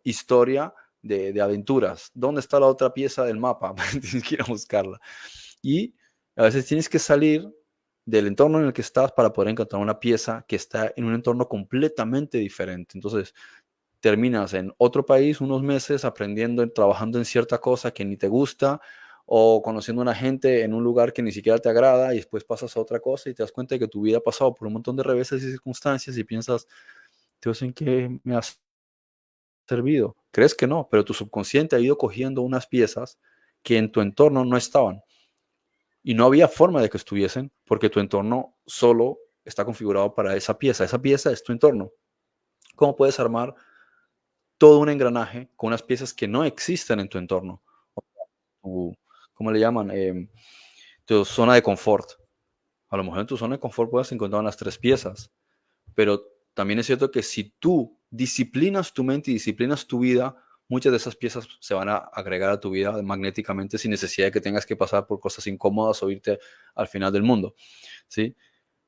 B: historia de aventuras. ¿Dónde está la otra pieza del mapa? Tienes que ir a buscarla. Y a veces tienes que salir del entorno en el que estás para poder encontrar una pieza que está en un entorno completamente diferente. Entonces, terminas en otro país unos meses aprendiendo, trabajando en cierta cosa que ni te gusta, o conociendo a una gente en un lugar que ni siquiera te agrada, y después pasas a otra cosa y te das cuenta de que tu vida ha pasado por un montón de reveses y circunstancias y piensas, Dios, ¿en qué me has servido? Crees que no, pero tu subconsciente ha ido cogiendo unas piezas que en tu entorno no estaban y no había forma de que estuviesen porque tu entorno solo está configurado para esa pieza. Esa pieza es tu entorno. ¿Cómo puedes armar todo un engranaje con unas piezas que no existen en tu entorno? Tu, ¿Cómo le llaman? Tu zona de confort. A lo mejor en tu zona de confort puedes encontrar unas 3 piezas, pero también es cierto que si tú disciplinas tu mente y disciplinas tu vida, muchas de esas piezas se van a agregar a tu vida magnéticamente sin necesidad de que tengas que pasar por cosas incómodas o irte al final del mundo, ¿sí?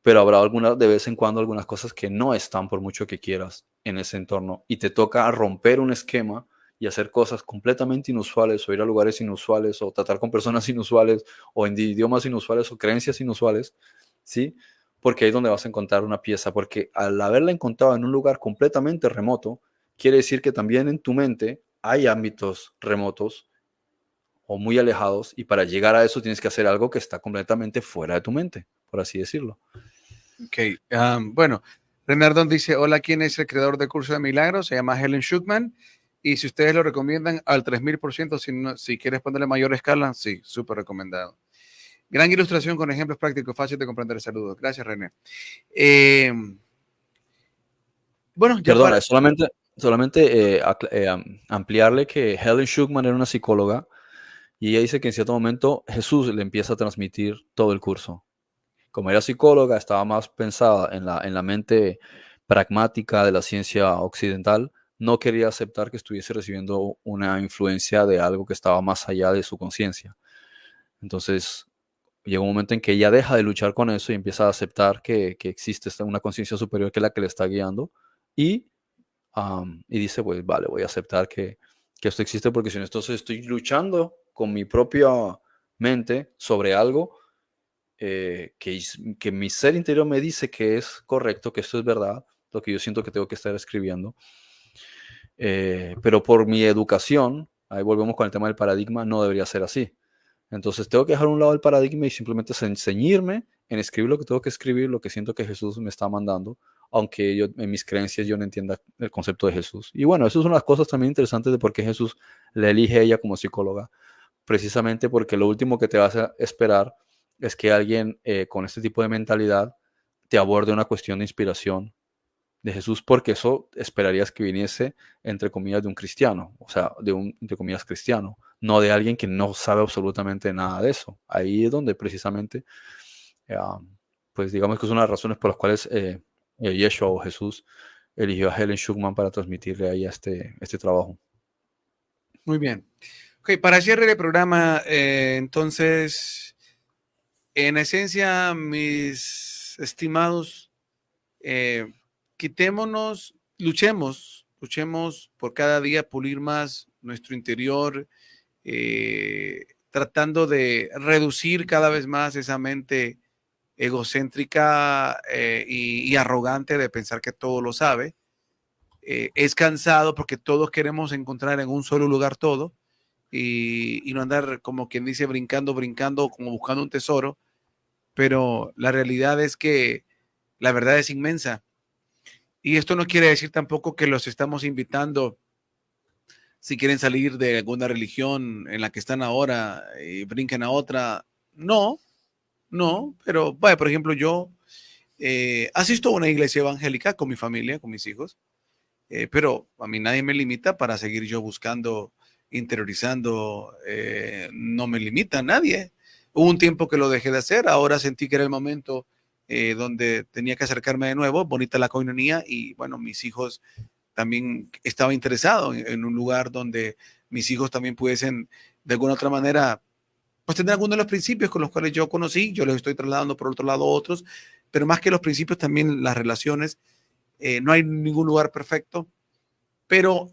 B: Pero habrá algunas, de vez en cuando, algunas cosas que no están por mucho que quieras en ese entorno y te toca romper un esquema y hacer cosas completamente inusuales o ir a lugares inusuales o tratar con personas inusuales o en idiomas inusuales o creencias inusuales, ¿sí? Porque ahí es donde vas a encontrar una pieza, porque al haberla encontrado en un lugar completamente remoto, quiere decir que también en tu mente hay ámbitos remotos o muy alejados y para llegar a eso tienes que hacer algo que está completamente fuera de tu mente, por así decirlo.
A: Ok, bueno, Renardon dice, hola, ¿quién es el creador del curso de milagros? Se llama Helen Schuckman. Y si ustedes lo recomiendan al 3000%, si quieres ponerle mayor escala, sí, súper recomendado. Gran ilustración con ejemplos prácticos, fácil de comprender. Saludos. Gracias, René. Bueno, ya para...
B: Perdona, solamente ampliarle que Helen Schuckman era una psicóloga y ella dice que en cierto momento Jesús le empieza a transmitir todo el curso. Como era psicóloga, estaba más pensada en la mente pragmática de la ciencia occidental, no quería aceptar que estuviese recibiendo una influencia de algo que estaba más allá de su conciencia. Entonces, llega un momento en que ella deja de luchar con eso y empieza a aceptar que existe una conciencia superior que es la que le está guiando y y dice, pues vale, voy a aceptar que esto existe porque si no, entonces estoy luchando con mi propia mente sobre algo que mi ser interior me dice que es correcto, que esto es verdad, lo que yo siento que tengo que estar escribiendo. Pero por mi educación, ahí volvemos con el tema del paradigma, no debería ser así. Entonces tengo que dejar a un lado el paradigma y simplemente enseñarme en escribir lo que tengo que escribir, lo que siento que Jesús me está mandando, aunque yo en mis creencias yo no entienda el concepto de Jesús. Y bueno, eso es una de las cosas también interesantes de por qué Jesús le elige a ella como psicóloga, precisamente porque lo último que te vas a esperar es que alguien con este tipo de mentalidad te aborde una cuestión de inspiración de Jesús, porque eso esperarías que viniese, entre comillas, de un cristiano, o sea, de un, entre comillas, cristiano, no de alguien que no sabe absolutamente nada de eso. Ahí es donde precisamente, eh, pues digamos que es una de las razones por las cuales Yeshua o Jesús eligió a Helen Schuckman para transmitirle a ella este trabajo.
A: Muy bien. Ok, para cierre el programa, entonces, en esencia, mis estimados, quitémonos, luchemos por cada día pulir más nuestro interior, tratando de reducir cada vez más esa mente egocéntrica y arrogante de pensar que todo lo sabe. Es cansado porque todos queremos encontrar en un solo lugar todo y no andar como quien dice brincando, como buscando un tesoro, pero la realidad es que la verdad es inmensa. Y esto no quiere decir tampoco que los estamos invitando, si quieren salir de alguna religión en la que están ahora y brinquen a otra. No, no, pero vaya, por ejemplo, yo asisto a una iglesia evangélica con mi familia, con mis hijos, pero a mí nadie me limita para seguir yo buscando, interiorizando, no me limita nadie. Hubo un tiempo que lo dejé de hacer, ahora sentí que era el momento donde tenía que acercarme de nuevo, bonita la coinonía y bueno, mis hijos también estaba interesado en un lugar donde mis hijos también pudiesen de alguna otra manera pues tener algunos de los principios con los cuales yo conocí, yo los estoy trasladando por otro lado a otros, pero más que los principios también las relaciones. No hay ningún lugar perfecto, pero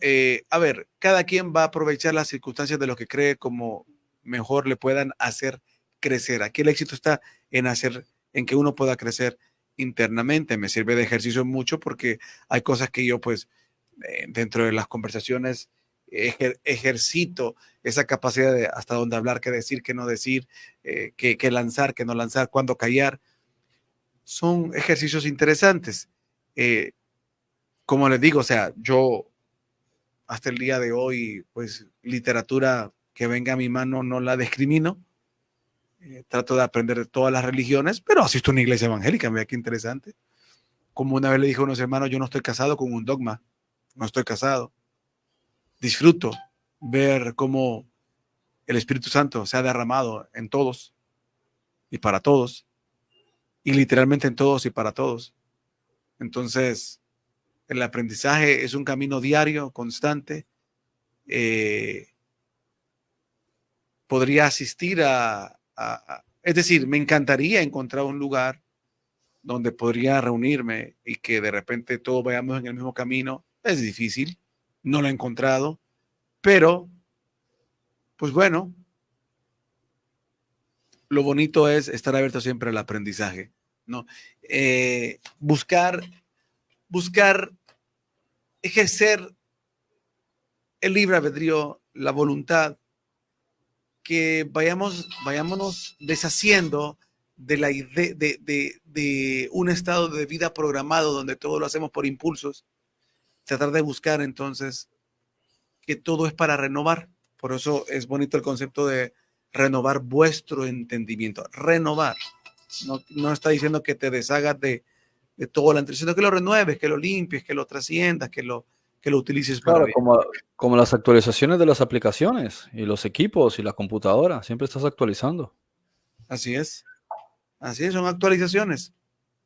A: a ver, cada quien va a aprovechar las circunstancias de lo que cree como mejor le puedan hacer crecer. Aquí el éxito está en que uno pueda crecer internamente. Me sirve de ejercicio mucho porque hay cosas que yo pues dentro de las conversaciones ejercito esa capacidad de hasta dónde hablar, qué decir, qué no decir, qué lanzar, qué no lanzar, cuándo callar. Son ejercicios interesantes. Eh, como les digo, o sea, yo hasta el día de hoy, pues literatura que venga a mi mano no la discrimino. Trato de aprender de todas las religiones, pero asisto a una iglesia evangélica, mira qué interesante. Como una vez le dije a unos hermanos, yo no estoy casado con un dogma, no estoy casado. Disfruto ver cómo el Espíritu Santo se ha derramado en todos y para todos, y literalmente en todos y para todos. Entonces, el aprendizaje es un camino diario, constante. Eh, Podría asistir es decir, me encantaría encontrar un lugar donde podría reunirme y que de repente todos vayamos en el mismo camino. Es difícil, no lo he encontrado, pero pues bueno, lo bonito es estar abierto siempre al aprendizaje, ¿no? Buscar, buscar ejercer el libre albedrío, la voluntad, que vayámonos deshaciendo de la idea de un estado de vida programado donde todo lo hacemos por impulsos, tratar de buscar entonces que todo es para renovar. Por eso es bonito el concepto de renovar vuestro entendimiento. Renovar. No está diciendo que te deshagas de todo lo anterior, sino que lo renueves, que lo limpies, que lo trasciendas, que lo utilices para
B: Claro,
A: bien.
B: como las actualizaciones de las aplicaciones y los equipos y la computadora, siempre estás actualizando.
A: Así es. Así es, son actualizaciones,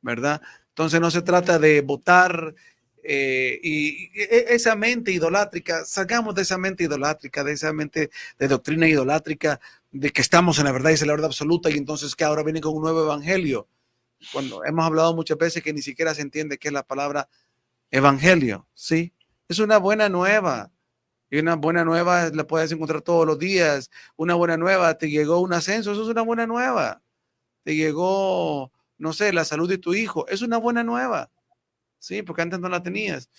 A: ¿verdad? Entonces no se trata de votar esa mente idolátrica, sacamos de esa mente idolátrica, de esa mente de doctrina idolátrica, de que estamos en la verdad y es la verdad absoluta y entonces que ahora viene con un nuevo evangelio. Cuando hemos hablado muchas veces que ni siquiera se entiende qué es la palabra evangelio, ¿sí? Es una buena nueva. Y una buena nueva la puedes encontrar todos los días. Una buena nueva, te llegó un ascenso, eso es una buena nueva. Te llegó, no sé, la salud de tu hijo, es una buena nueva, ¿sí? Porque antes no la tenías.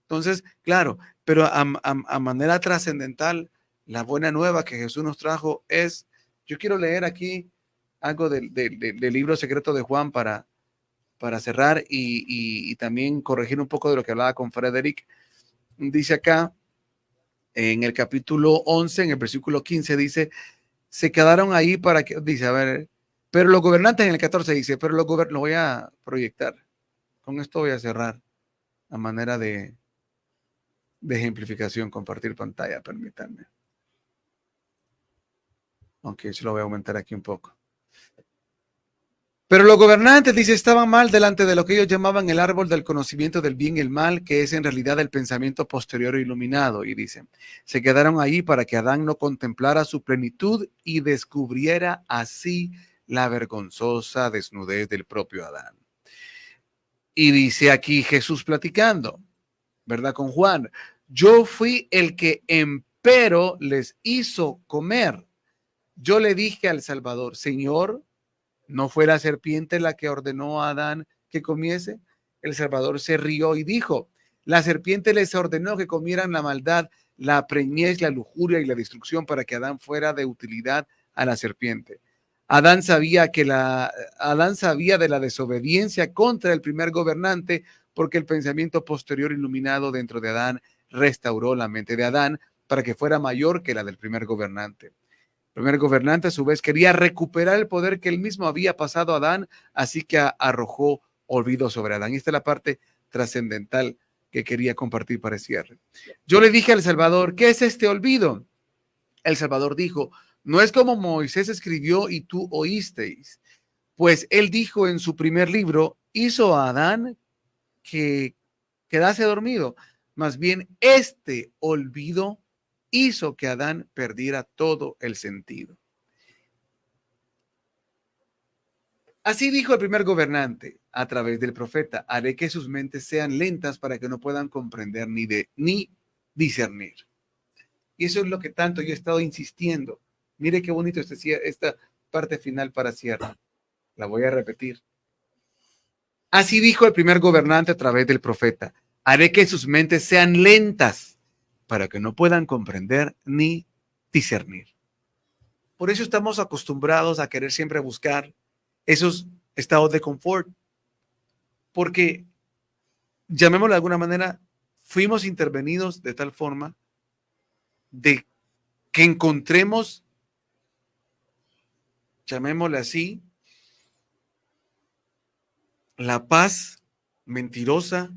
A: Entonces, claro, pero a manera trascendental, la buena nueva que Jesús nos trajo es, yo quiero leer aquí algo del libro secreto de Juan para cerrar y también corregir un poco de lo que hablaba con Frederick. Dice acá, en el capítulo 11, en el versículo 15, dice, se quedaron ahí para que, dice, a ver, pero los gobernantes en el 14 dice, pero lo voy a proyectar. Con esto voy a cerrar a manera de ejemplificación, compartir pantalla, permítanme. Aunque yo lo voy a aumentar aquí un poco. Pero los gobernantes, dice, estaban mal delante de lo que ellos llamaban el árbol del conocimiento del bien y el mal, que es en realidad el pensamiento posterior iluminado. Y dicen, se quedaron ahí para que Adán no contemplara su plenitud y descubriera así la vergonzosa desnudez del propio Adán. Y dice aquí Jesús platicando, ¿verdad? Con Juan, yo fui el que empero les hizo comer. Yo le dije al Salvador, Señor, ¿no fue la serpiente la que ordenó a Adán que comiese? El Salvador se rió y dijo, la serpiente les ordenó que comieran la maldad, la preñez, la lujuria y la destrucción para que Adán fuera de utilidad a la serpiente. Adán sabía de la desobediencia contra el primer gobernante porque el pensamiento posterior iluminado dentro de Adán restauró la mente de Adán para que fuera mayor que la del primer gobernante. El primer gobernante a su vez quería recuperar el poder que él mismo había pasado a Adán, así que arrojó olvido sobre Adán. Y esta es la parte trascendental que quería compartir para el cierre. Yo le dije al Salvador, ¿qué es este olvido? El Salvador dijo, no es como Moisés escribió y tú oísteis, pues él dijo en su primer libro, hizo a Adán que quedase dormido. Más bien, este olvido hizo que Adán perdiera todo el sentido. Así dijo el primer gobernante a través del profeta: haré que sus mentes sean lentas para que no puedan comprender ni discernir. Y eso es lo que tanto yo he estado insistiendo. Mire qué bonito esta parte final para cierre. La voy a repetir. Así dijo el primer gobernante a través del profeta: haré que sus mentes sean lentas para que no puedan comprender ni discernir. Por eso estamos acostumbrados a querer siempre buscar esos estados de confort, porque, llamémoslo de alguna manera, fuimos intervenidos de tal forma de que encontremos, llamémosle así, la paz mentirosa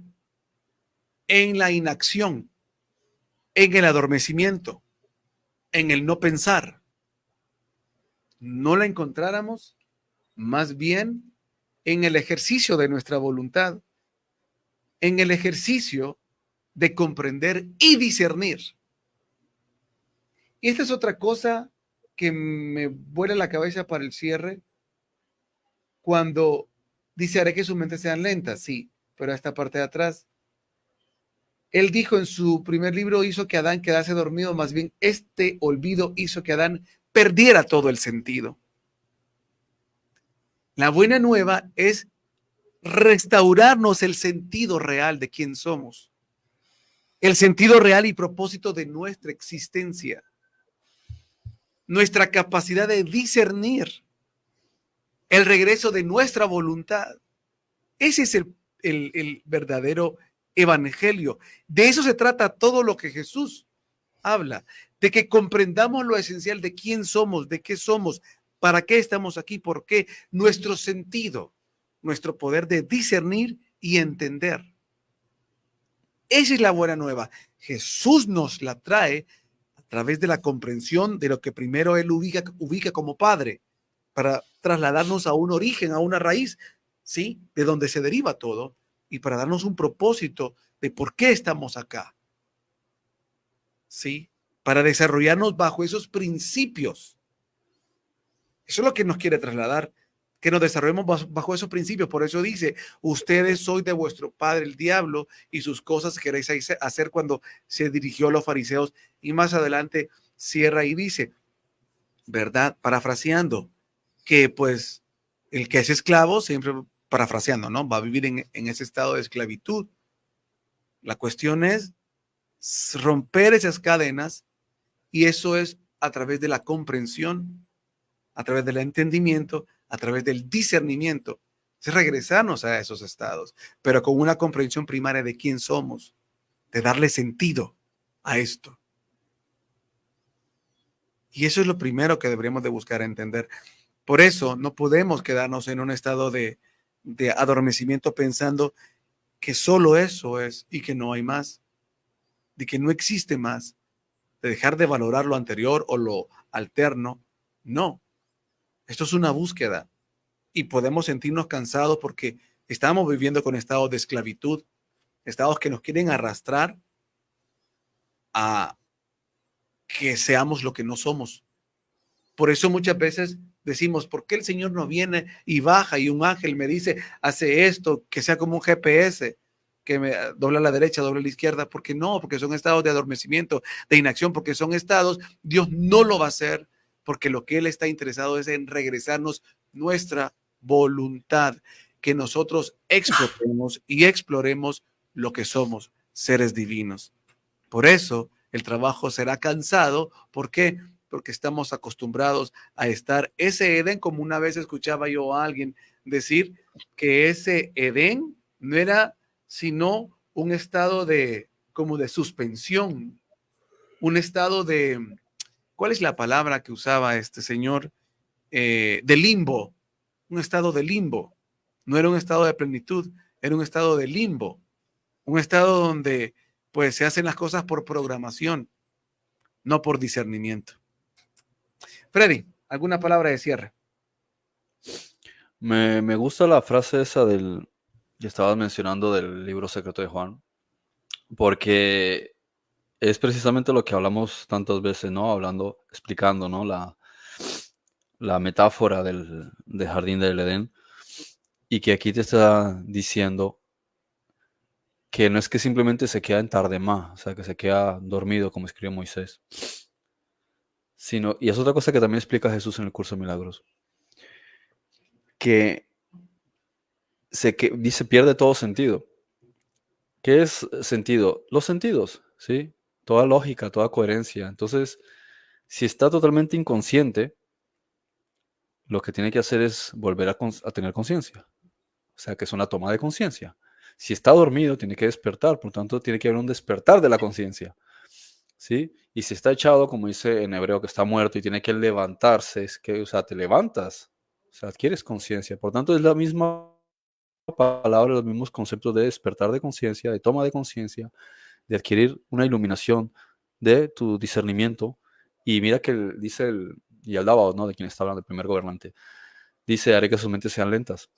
A: en la inacción, en el adormecimiento, en el no pensar. No la encontráramos más bien en el ejercicio de nuestra voluntad, en el ejercicio de comprender y discernir. Y esta es otra cosa que me vuela la cabeza para el cierre, cuando dice: haré que sus mentes sean lentas. Sí, pero esta parte de atrás, él dijo en su primer libro, hizo que Adán quedase dormido, más bien este olvido hizo que Adán perdiera todo el sentido. La buena nueva es restaurarnos el sentido real de quién somos, el sentido real y propósito de nuestra existencia, nuestra capacidad de discernir, el regreso de nuestra voluntad. Ese es el verdadero evangelio. De eso se trata todo lo que Jesús habla, de que comprendamos lo esencial de quién somos, de qué somos, para qué estamos aquí, por qué, nuestro sentido, nuestro poder de discernir y entender. Esa es la buena nueva. Jesús nos la trae a través de la comprensión de lo que primero Él ubica como Padre, para trasladarnos a un origen, a una raíz, ¿sí? De donde se deriva todo, y para darnos un propósito de por qué estamos acá, ¿sí? Para desarrollarnos bajo esos principios. Eso es lo que nos quiere trasladar, que nos desarrollemos bajo esos principios. Por eso dice: ustedes sois de vuestro padre el diablo y sus cosas queréis hacer, cuando se dirigió a los fariseos. Y más adelante cierra y dice, ¿verdad? Parafraseando, que pues el que es esclavo, siempre parafraseando, ¿no? Va a vivir en ese estado de esclavitud. La cuestión es romper esas cadenas, y eso es a través de la comprensión, a través del entendimiento, a través del discernimiento, es regresarnos a esos estados, pero con una comprensión primaria de quién somos, de darle sentido a esto. Y eso es lo primero que deberíamos de buscar entender. Por eso no podemos quedarnos en un estado de adormecimiento pensando que solo eso es y que no hay más, de que no existe más, de dejar de valorar lo anterior o lo alterno. No, esto es una búsqueda, y podemos sentirnos cansados porque estamos viviendo con estados de esclavitud, estados que nos quieren arrastrar a que seamos lo que no somos. Por eso muchas veces decimos: ¿por qué el Señor no viene y baja y un ángel me dice, hace esto, que sea como un GPS, que me dobla a la derecha, dobla a la izquierda? ¿Por qué no? Porque son estados de adormecimiento, de inacción, porque son estados, Dios no lo va a hacer, porque lo que Él está interesado es en regresarnos nuestra voluntad, que nosotros exploremos y exploremos lo que somos, seres divinos. Por eso el trabajo será cansado. ¿Por qué? Porque estamos acostumbrados a estar ese Edén, como una vez escuchaba yo a alguien decir que ese Edén no era sino un estado de como de suspensión, un estado de, ¿cuál es la palabra que usaba este señor? De limbo, un estado de limbo. No era un estado de plenitud, era un estado de limbo, un estado donde pues se hacen las cosas por programación, no por discernimiento. Freddy, ¿alguna palabra de cierre?
B: Me gusta la frase esa que estabas mencionando del libro secreto de Juan, porque es precisamente lo que hablamos tantas veces, ¿no? Explicando, ¿no? La metáfora del jardín del Edén. y que aquí te está diciendo que no es que simplemente se queda en tardemá, o sea, que se queda dormido, como escribió Moisés, sino, y es otra cosa que también explica Jesús en el curso de milagros, que que dice pierde todo sentido. ¿Qué es sentido? Los sentidos, ¿sí? Toda lógica, toda coherencia. Entonces, si está totalmente inconsciente, lo que tiene que hacer es volver a tener conciencia. O sea, que es una toma de conciencia. Si está dormido, tiene que despertar. Por lo tanto, tiene que haber un despertar de la conciencia, ¿sí? Y si está echado, como dice en hebreo, que está muerto y tiene que levantarse, es que, o sea, te levantas. O sea, adquieres conciencia. Por tanto, es la misma palabra, los mismos conceptos de despertar de conciencia, de toma de conciencia, de adquirir una iluminación de tu discernimiento. Y mira que dice y hablaba, ¿no? De quien está hablando, el primer gobernante. Dice, haré que sus mentes sean lentas.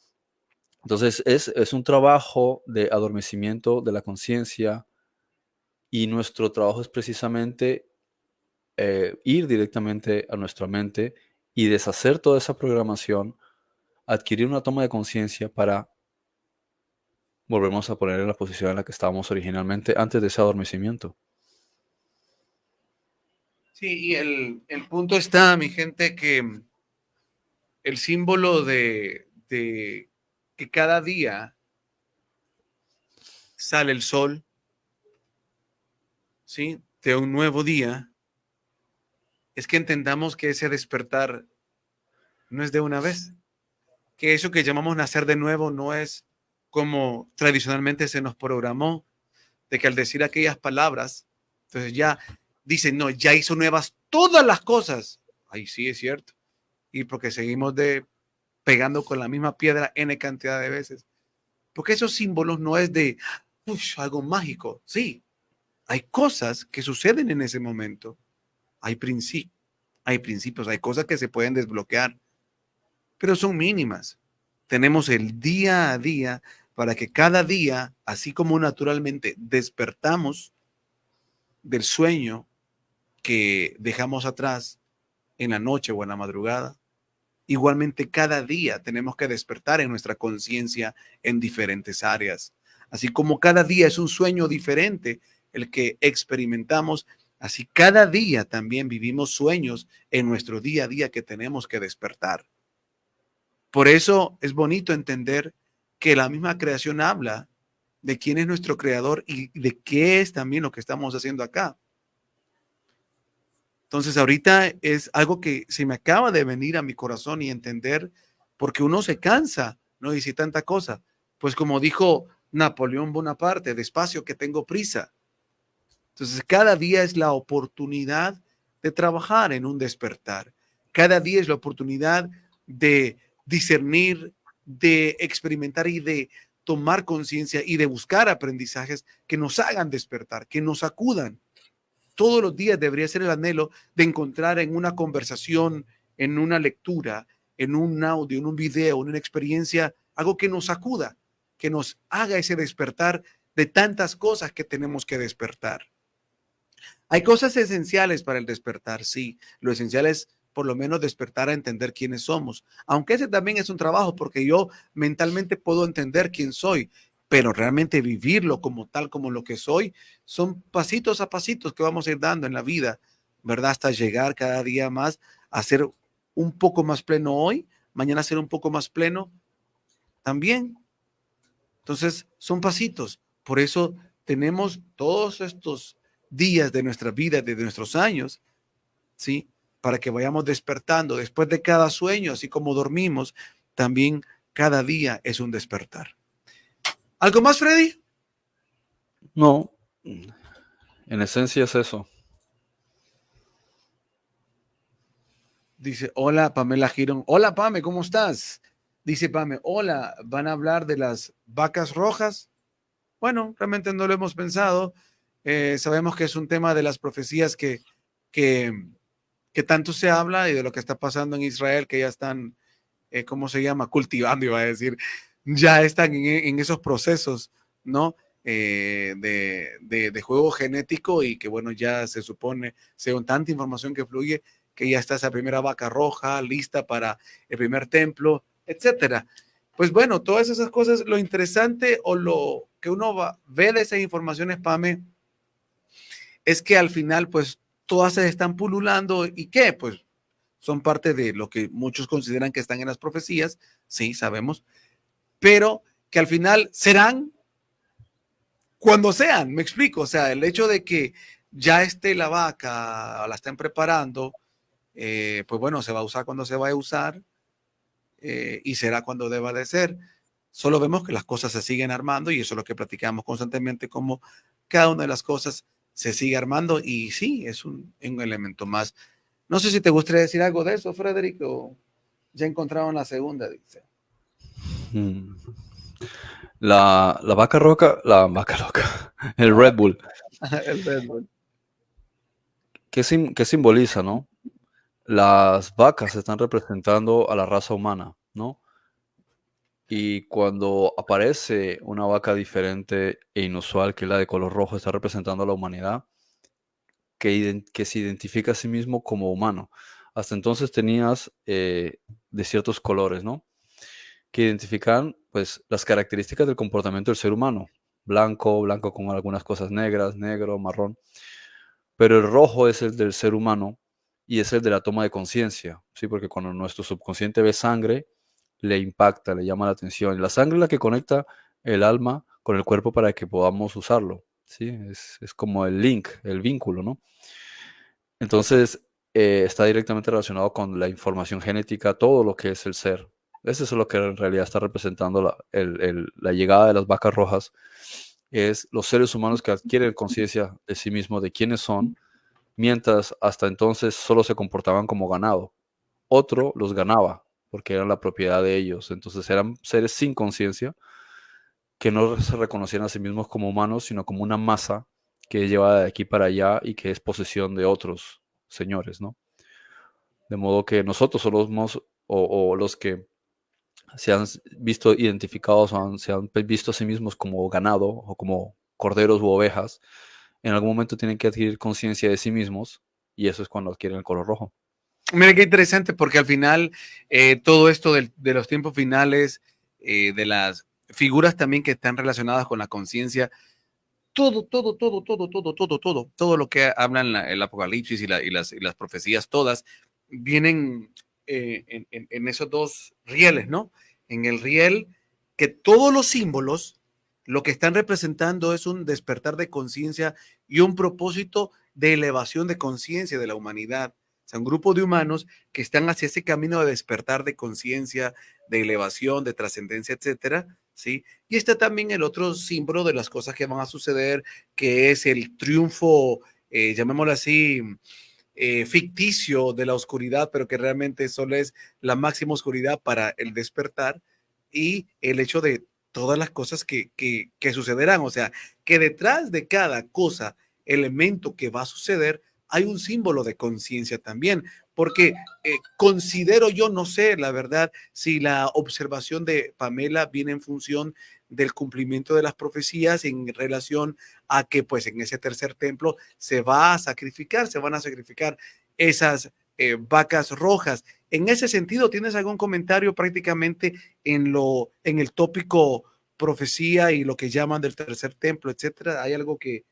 B: Entonces es un trabajo de adormecimiento de la conciencia y nuestro trabajo es precisamente ir directamente a nuestra mente y deshacer toda esa programación, adquirir una toma de conciencia para volvernos a poner en la posición en la que estábamos originalmente antes de ese adormecimiento.
A: Sí, y el punto está, mi gente, que el símbolo de que cada día sale el sol, ¿sí? De un nuevo día, es que entendamos que ese despertar no es de una vez, que eso que llamamos nacer de nuevo no es como tradicionalmente se nos programó, de que al decir aquellas palabras, entonces ya dicen, no, ya hizo nuevas todas las cosas. Ahí sí es cierto. Y porque seguimos pegando con la misma piedra n cantidad de veces. Porque esos símbolos no es de algo mágico. Sí, hay cosas que suceden en ese momento. Hay, hay principios, hay cosas que se pueden desbloquear, pero son mínimas. Tenemos el día a día para que cada día, así como naturalmente despertamos del sueño que dejamos atrás en la noche o en la madrugada, igualmente cada día tenemos que despertar en nuestra conciencia en diferentes áreas. Así como cada día es un sueño diferente el que experimentamos, así cada día también vivimos sueños en nuestro día a día que tenemos que despertar. Por eso es bonito entender que la misma creación habla de quién es nuestro creador y de qué es también lo que estamos haciendo acá. Entonces ahorita es algo que se me acaba de venir a mi corazón y entender porque uno se cansa, no dice tanta cosa. Pues como dijo Napoleón Bonaparte, despacio que tengo prisa. Entonces cada día es la oportunidad de trabajar en un despertar. Cada día es la oportunidad de discernir, de experimentar y de tomar conciencia y de buscar aprendizajes que nos hagan despertar, que nos acudan. Todos los días debería ser el anhelo de encontrar en una conversación, en una lectura, en un audio, en un video, en una experiencia, algo que nos acuda, que nos haga ese despertar de tantas cosas que tenemos que despertar. Hay cosas esenciales para el despertar, sí. Lo esencial es por lo menos despertar a entender quiénes somos. Aunque ese también es un trabajo, porque yo mentalmente puedo entender quién soy, pero realmente vivirlo como tal, como lo que soy, son pasitos a pasitos que vamos a ir dando en la vida, ¿verdad? Hasta llegar cada día más a ser un poco más pleno hoy, mañana ser un poco más pleno también. Entonces, son pasitos. Por eso tenemos todos estos días de nuestra vida, de nuestros años, ¿sí? Para que vayamos despertando. Después de cada sueño, así como dormimos, también cada día es un despertar. ¿Algo más, Freddy?
B: No, en esencia es eso.
A: Dice, hola, Pamela Girón. Hola, Pame, ¿cómo estás? Dice Pame, hola, ¿van a hablar de las vacas rojas? Bueno, realmente no lo hemos pensado. Sabemos que es un tema de las profecías que, que tanto se habla y de lo que está pasando en Israel, que ya están, ¿cómo se llama? Cultivando, iba a decir, ya están en esos procesos, ¿no? De juego genético y que, bueno, ya se supone, según tanta información que fluye, que ya está esa primera vaca roja lista para el primer templo, etcétera. pues bueno, todas esas cosas, lo interesante o lo que uno ve de esas informaciones, Pame, es que al final, pues todas se están pululando y qué, pues son parte de lo que muchos consideran que están en las profecías, sí, sabemos, pero que al final serán cuando sean, me explico, o sea, el hecho de que ya esté la vaca, la estén preparando, pues bueno, se va a usar cuando se va a usar y será cuando deba de ser. Solo vemos que las cosas se siguen armando y eso es lo que platicamos constantemente, como cada una de las cosas se sigue armando y sí, es un elemento más. No sé si te gustaría decir algo de eso, Federico. Ya encontraron la segunda, dice.
B: Mm. La vaca roca, la vaca loca, el
A: La
B: Red Bull,
A: el Red Bull.
B: ¿qué simboliza, no? Las vacas están representando a la raza humana, ¿no? Y cuando aparece una vaca diferente e inusual, que es la de color rojo, está representando a la humanidad, que se identifica a sí mismo como humano. Hasta entonces tenías de ciertos colores, ¿no? Que identifican, pues, las características del comportamiento del ser humano. Blanco, blanco con algunas cosas negras, negro, marrón. Pero el rojo es el del ser humano y es el de la toma de conciencia, ¿sí? Porque cuando nuestro subconsciente ve sangre, le impacta, le llama la atención. Y la sangre es la que conecta el alma con el cuerpo para que podamos usarlo, ¿sí? Es como el link, el vínculo, ¿no? Entonces, está directamente relacionado con la información genética, todo lo que es el ser. Eso es lo que en realidad está representando la llegada de las vacas rojas, es los seres humanos que adquieren conciencia de sí mismos, de quiénes son, mientras hasta entonces solo se comportaban como ganado. Otro los ganaba porque eran la propiedad de ellos. Entonces eran seres sin conciencia que no se reconocían a sí mismos como humanos, sino como una masa que es llevada de aquí para allá y que es posesión de otros señores, ¿no? De modo que nosotros somos o los que se han visto identificados o se han visto a sí mismos como ganado o como corderos u ovejas, en algún momento tienen que adquirir conciencia de sí mismos y eso es cuando adquieren el color rojo.
A: Mira qué interesante, porque al final todo esto de los tiempos finales, de las figuras también que están relacionadas con la conciencia, todo lo que hablan el Apocalipsis y las profecías, todas vienen en esos dos rieles, ¿no? En el riel que todos los símbolos lo que están representando es un despertar de conciencia y un propósito de elevación de conciencia de la humanidad. O sea, un grupo de humanos que están hacia ese camino de despertar de conciencia, de elevación, de trascendencia, etcétera, ¿sí? Y está también el otro símbolo de las cosas que van a suceder, que es el triunfo, llamémoslo así, ficticio de la oscuridad, pero que realmente solo es la máxima oscuridad para el despertar y el hecho de todas las cosas que sucederán. O sea, que detrás de cada cosa, elemento que va a suceder, hay un símbolo de conciencia también, porque considero yo, no sé, la verdad, si la observación de Pamela viene en función del cumplimiento de las profecías en relación a que pues en ese tercer templo se va a sacrificar, se van a sacrificar esas vacas rojas. En ese sentido, ¿tienes algún comentario prácticamente en el tópico profecía y lo que llaman del tercer templo, etcétera? ¿Hay algo que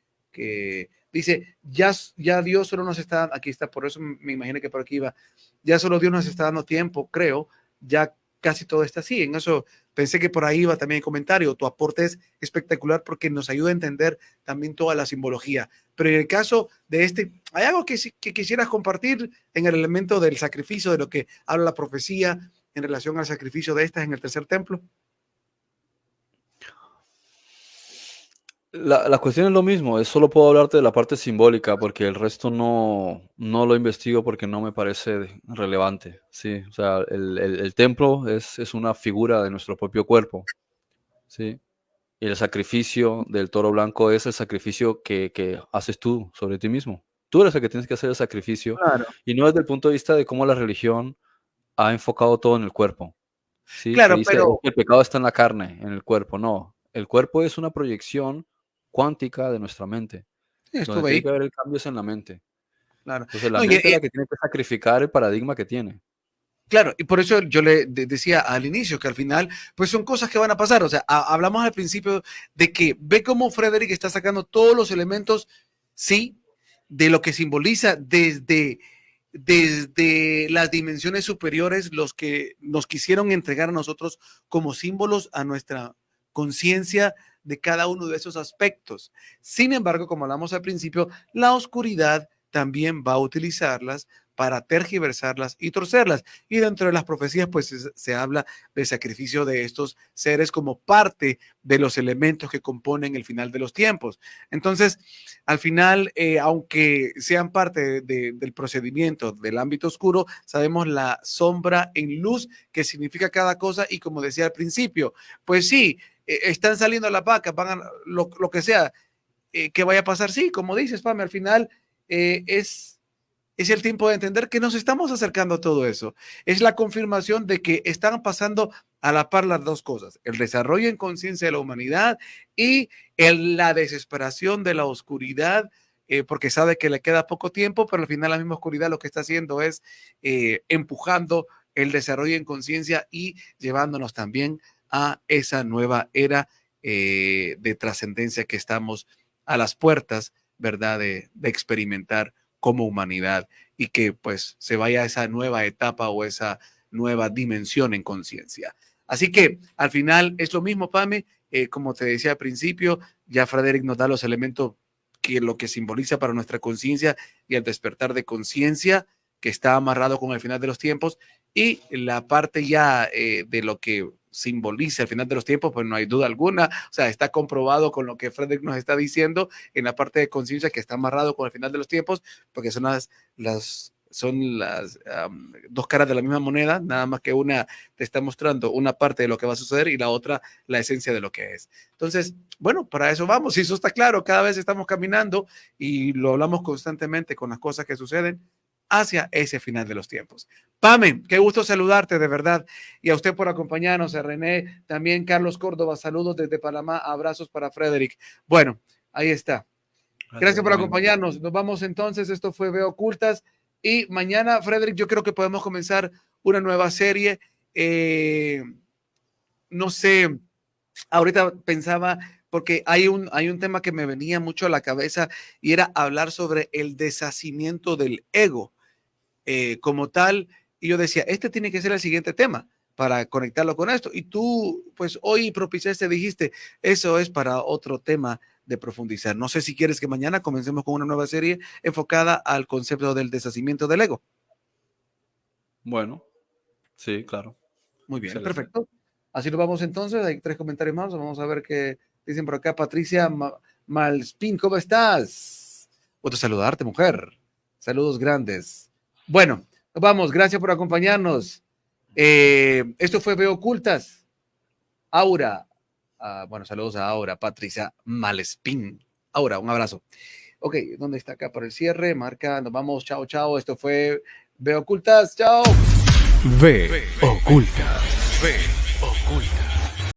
A: dice, ya Dios solo nos está, aquí está, por eso me imagino que por aquí iba, ya solo Dios nos está dando tiempo, creo, ya casi todo está así. En eso pensé que por ahí iba también el comentario. Tu aporte es espectacular porque nos ayuda a entender también toda la simbología. Pero en el caso de este, ¿hay algo que quisieras compartir en el elemento del sacrificio, de lo que habla la profecía en relación al sacrificio de estas en el tercer templo?
B: La cuestión es lo mismo, es solo puedo hablarte de la parte simbólica porque el resto no lo investigo porque no me parece relevante, ¿sí? O sea, el templo es una figura de nuestro propio cuerpo, ¿sí? Y el sacrificio del toro blanco es el sacrificio que haces tú sobre ti mismo. Tú eres el que tienes que hacer el sacrificio
A: Claro,
B: y no desde el punto de vista de cómo la religión ha enfocado todo en el cuerpo, ¿sí? Que
A: claro,
B: dice: "Es
A: pero
B: que el pecado está en la carne, en el cuerpo". No, el cuerpo es una proyección cuántica de nuestra mente. Donde
A: estuve
B: tiene
A: ahí,
B: que haber el cambio es en la mente.
A: claro.
B: Entonces, la
A: No,
B: mente es la que tiene que sacrificar el paradigma que tiene.
A: Claro, y por eso yo le decía al inicio que al final, pues son cosas que van a pasar. O sea, hablamos al principio de que ve cómo Frederick está sacando todos los elementos, sí, de lo que simboliza desde las dimensiones superiores, los que nos quisieron entregar a nosotros como símbolos a nuestra conciencia de cada uno de esos aspectos. Sin embargo, como hablamos al principio, la oscuridad también va a utilizarlas para tergiversarlas y torcerlas. Y dentro de las profecías, pues se habla del sacrificio de estos seres como parte de los elementos que componen el final de los tiempos. Entonces, al final, aunque sean parte del procedimiento del ámbito oscuro, sabemos la sombra en luz que significa cada cosa y como decía al principio, pues sí, están saliendo las vacas, van a, lo que sea, que vaya a pasar, sí, como dices, Pame, al final es el tiempo de entender que nos estamos acercando a todo eso. Es la confirmación de que están pasando a la par las dos cosas, el desarrollo en conciencia de la humanidad y la desesperación de la oscuridad, porque sabe que le queda poco tiempo, pero al final la misma oscuridad lo que está haciendo es empujando el desarrollo en conciencia y llevándonos también a esa nueva era de trascendencia que estamos a las puertas, ¿verdad? De experimentar como humanidad y que pues se vaya a esa nueva etapa o esa nueva dimensión en conciencia. Así que al final es lo mismo, Pame, como te decía al principio, ya Frederick nos da los elementos que lo que simboliza para nuestra conciencia y el despertar de conciencia que está amarrado con el final de los tiempos y la parte ya de lo que simboliza el final de los tiempos, pues no hay duda alguna, o sea, está comprobado con lo que Frederick nos está diciendo en la parte de conciencia que está amarrado con el final de los tiempos, porque son las dos caras de la misma moneda, nada más que una te está mostrando una parte de lo que va a suceder y la otra la esencia de lo que es. Entonces, bueno, para eso vamos, y eso está claro, cada vez estamos caminando y lo hablamos constantemente con las cosas que suceden hacia ese final de los tiempos. Pame, qué gusto saludarte de verdad y a usted por acompañarnos, a René, también Carlos Córdoba, saludos desde Panamá, abrazos para Frederick. Bueno, ahí está. Gracias por acompañarnos. Nos vamos entonces, esto fue Veo Ocultas y mañana, Frederick, yo creo que podemos comenzar una nueva serie. No sé, ahorita pensaba, porque hay un tema que me venía mucho a la cabeza y era hablar sobre el deshacimiento del ego como tal, y yo decía, este tiene que ser el siguiente tema para conectarlo con esto. Y tú, pues hoy propiciaste, dijiste, eso es para otro tema de profundizar. No sé si quieres que mañana comencemos con una nueva serie enfocada al concepto del deshacimiento del ego.
B: Bueno, sí, claro.
A: Muy bien, excelente. Perfecto. Así lo vamos entonces. Hay 3 comentarios más. Vamos a ver qué dicen por acá. Patricia Malspin, ¿cómo estás? Gusto saludarte, mujer. Saludos grandes. Bueno, vamos, gracias por acompañarnos. Esto fue Veo Ocultas. Aura, bueno, saludos a Aura, Patricia Malespín. Aura, un abrazo. Ok, ¿dónde está acá para el cierre? Marca, nos vamos, chao, chao. Esto fue Veo Ocultas, chao.
C: Ve Ocultas.